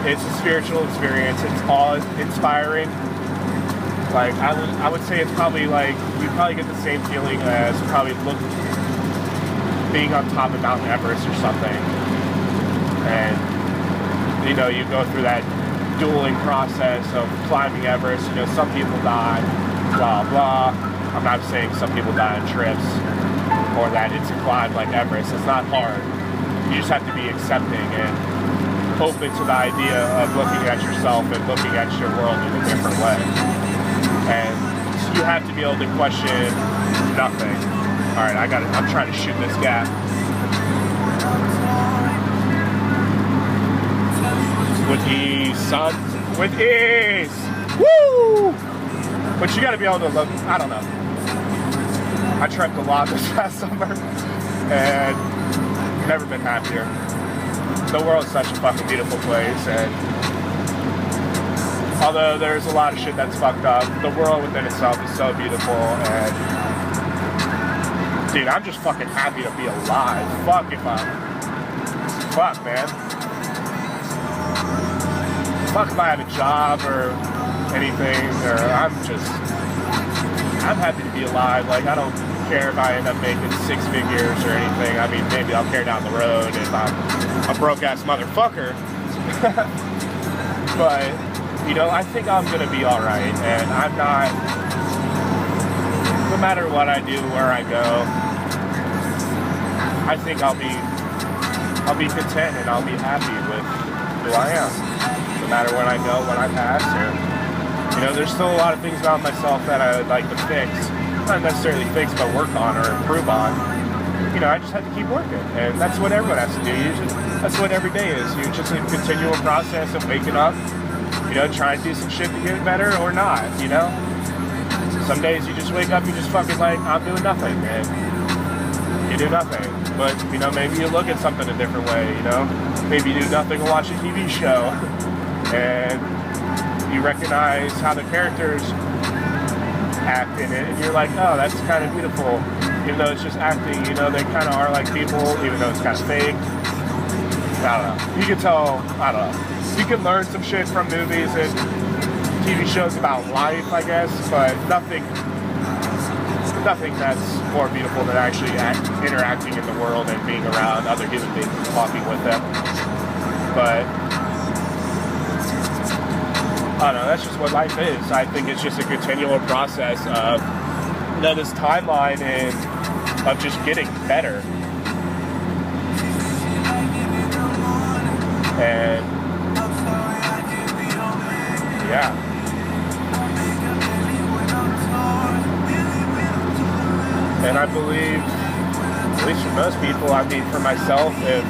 [SPEAKER 1] it's a spiritual experience. It's awe-inspiring. Like, I would say it's probably like, you probably get the same feeling as probably being on top of Mount Everest or something. And, you know, you go through that dueling process of climbing Everest. You know, some people die, blah, blah. I'm not saying some people die on trips, or that it's a climb like Everest. It's not hard. You just have to be accepting and open to the idea of looking at yourself and looking at your world in a different way. And you have to be able to question nothing. All right, I'm trying to shoot this gap. With ease, son. With ease. Woo! But you gotta be able to look, I don't know. I trekked a lot this past summer and never been happier. The world's such a fucking beautiful place, and although there's a lot of shit that's fucked up, the world within itself is so beautiful, and dude, I'm just fucking happy to be alive. Fuck, man. Fuck if I had a job or anything, or I'm happy to be alive. Like, I don't care if I end up making 6 figures or anything. I mean, maybe I'll care down the road if I'm a broke-ass motherfucker. But, you know, I think I'm gonna be alright, and I'm not, no matter what I do, where I go, I think I'll be content and I'll be happy with who I am. No matter when I go, when I pass, or, you know, there's still a lot of things about myself that I would like to fix. Not necessarily fix, but work on or improve on. You know, I just have to keep working, and that's what everyone has to do. That's what every day is. You just a continual process of waking up, you know, trying to do some shit to get better or not, you know? Some days you just wake up, you just fucking like, I'm doing nothing, and you do nothing. But, you know, maybe you look at something a different way, you know? Maybe you do nothing and watch a TV show, and you recognize how the characters act in it, and you're like, oh, that's kind of beautiful. Even though it's just acting, you know, they kind of are like people, even though it's kind of fake. I don't know. You can tell, I don't know. You can learn some shit from movies and TV shows about life, I guess, but nothing that's more beautiful than actually interacting in the world and being around other human beings and talking with them. But I don't know, that's just what life is. I think it's just a continual process of, you know, this timeline and of just getting better. And yeah. And I believe, at least for most people, I mean for myself, if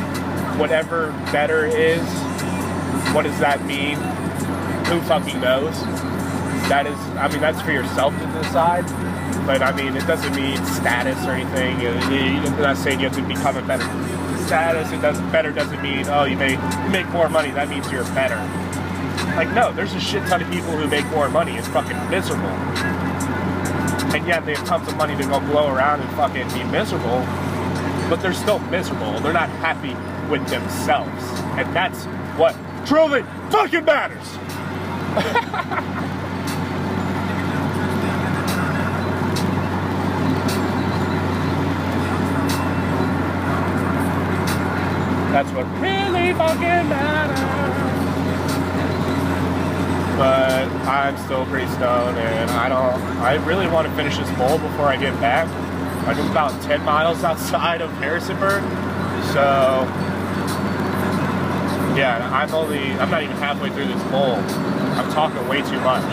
[SPEAKER 1] whatever better is, what does that mean? Who fucking knows? That is, I mean, that's for yourself to decide. But I mean, it doesn't mean status or anything. I'm not saying you have to become a better status. Better doesn't mean, oh, you make more money. That means you're better. Like, no, there's a shit ton of people who make more money. It's fucking miserable. And yet they have tons of money to go blow around and fucking be miserable. But they're still miserable. They're not happy with themselves. And that's what truly fucking matters. That's what really fucking matters. But I'm still pretty stoned, and I really want to finish this bowl before I get back. I'm about 10 miles outside of Harrisonburg, so yeah, I'm not even halfway through this bowl. I'm talking way too much.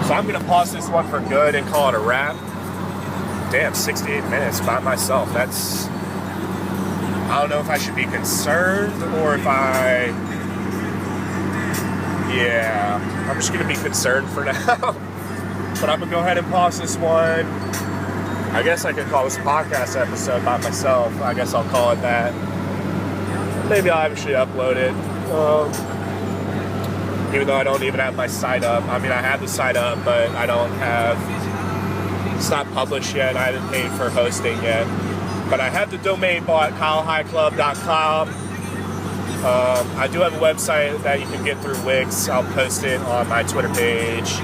[SPEAKER 1] So I'm gonna pause this one for good and call it a wrap. Damn, 68 minutes by myself. That's, I don't know if I should be concerned or if yeah, I'm just gonna be concerned for now. But I'm gonna go ahead and pause this one. I guess I could call this podcast episode by myself. I guess I'll call it that. Maybe I'll actually upload it. Even though I don't even have my site up. I mean, I have the site up, but I don't have, it's not published yet. I haven't paid for hosting yet. But I have the domain bought, kylehighclub.com. I do have a website that you can get through Wix. I'll post it on my Twitter page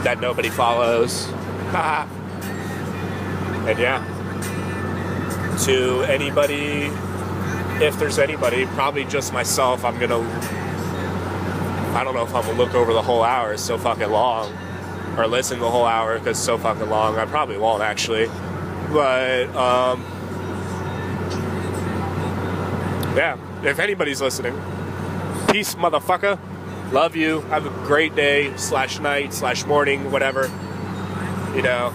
[SPEAKER 1] that nobody follows. And yeah, to anybody, if there's anybody, probably just myself, I don't know if I'm gonna look over the whole hour. It's so fucking long, or listen to the whole hour because it's so fucking long. I probably won't actually, but yeah, if anybody's listening, peace, motherfucker. Love you. Have a great day, /night, /morning, whatever. You know.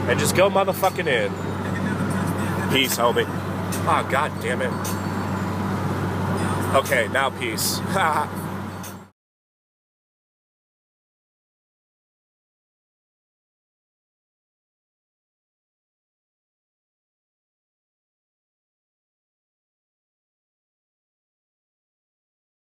[SPEAKER 1] And just go motherfucking in. Peace, homie. Oh, god damn it. Okay, now peace.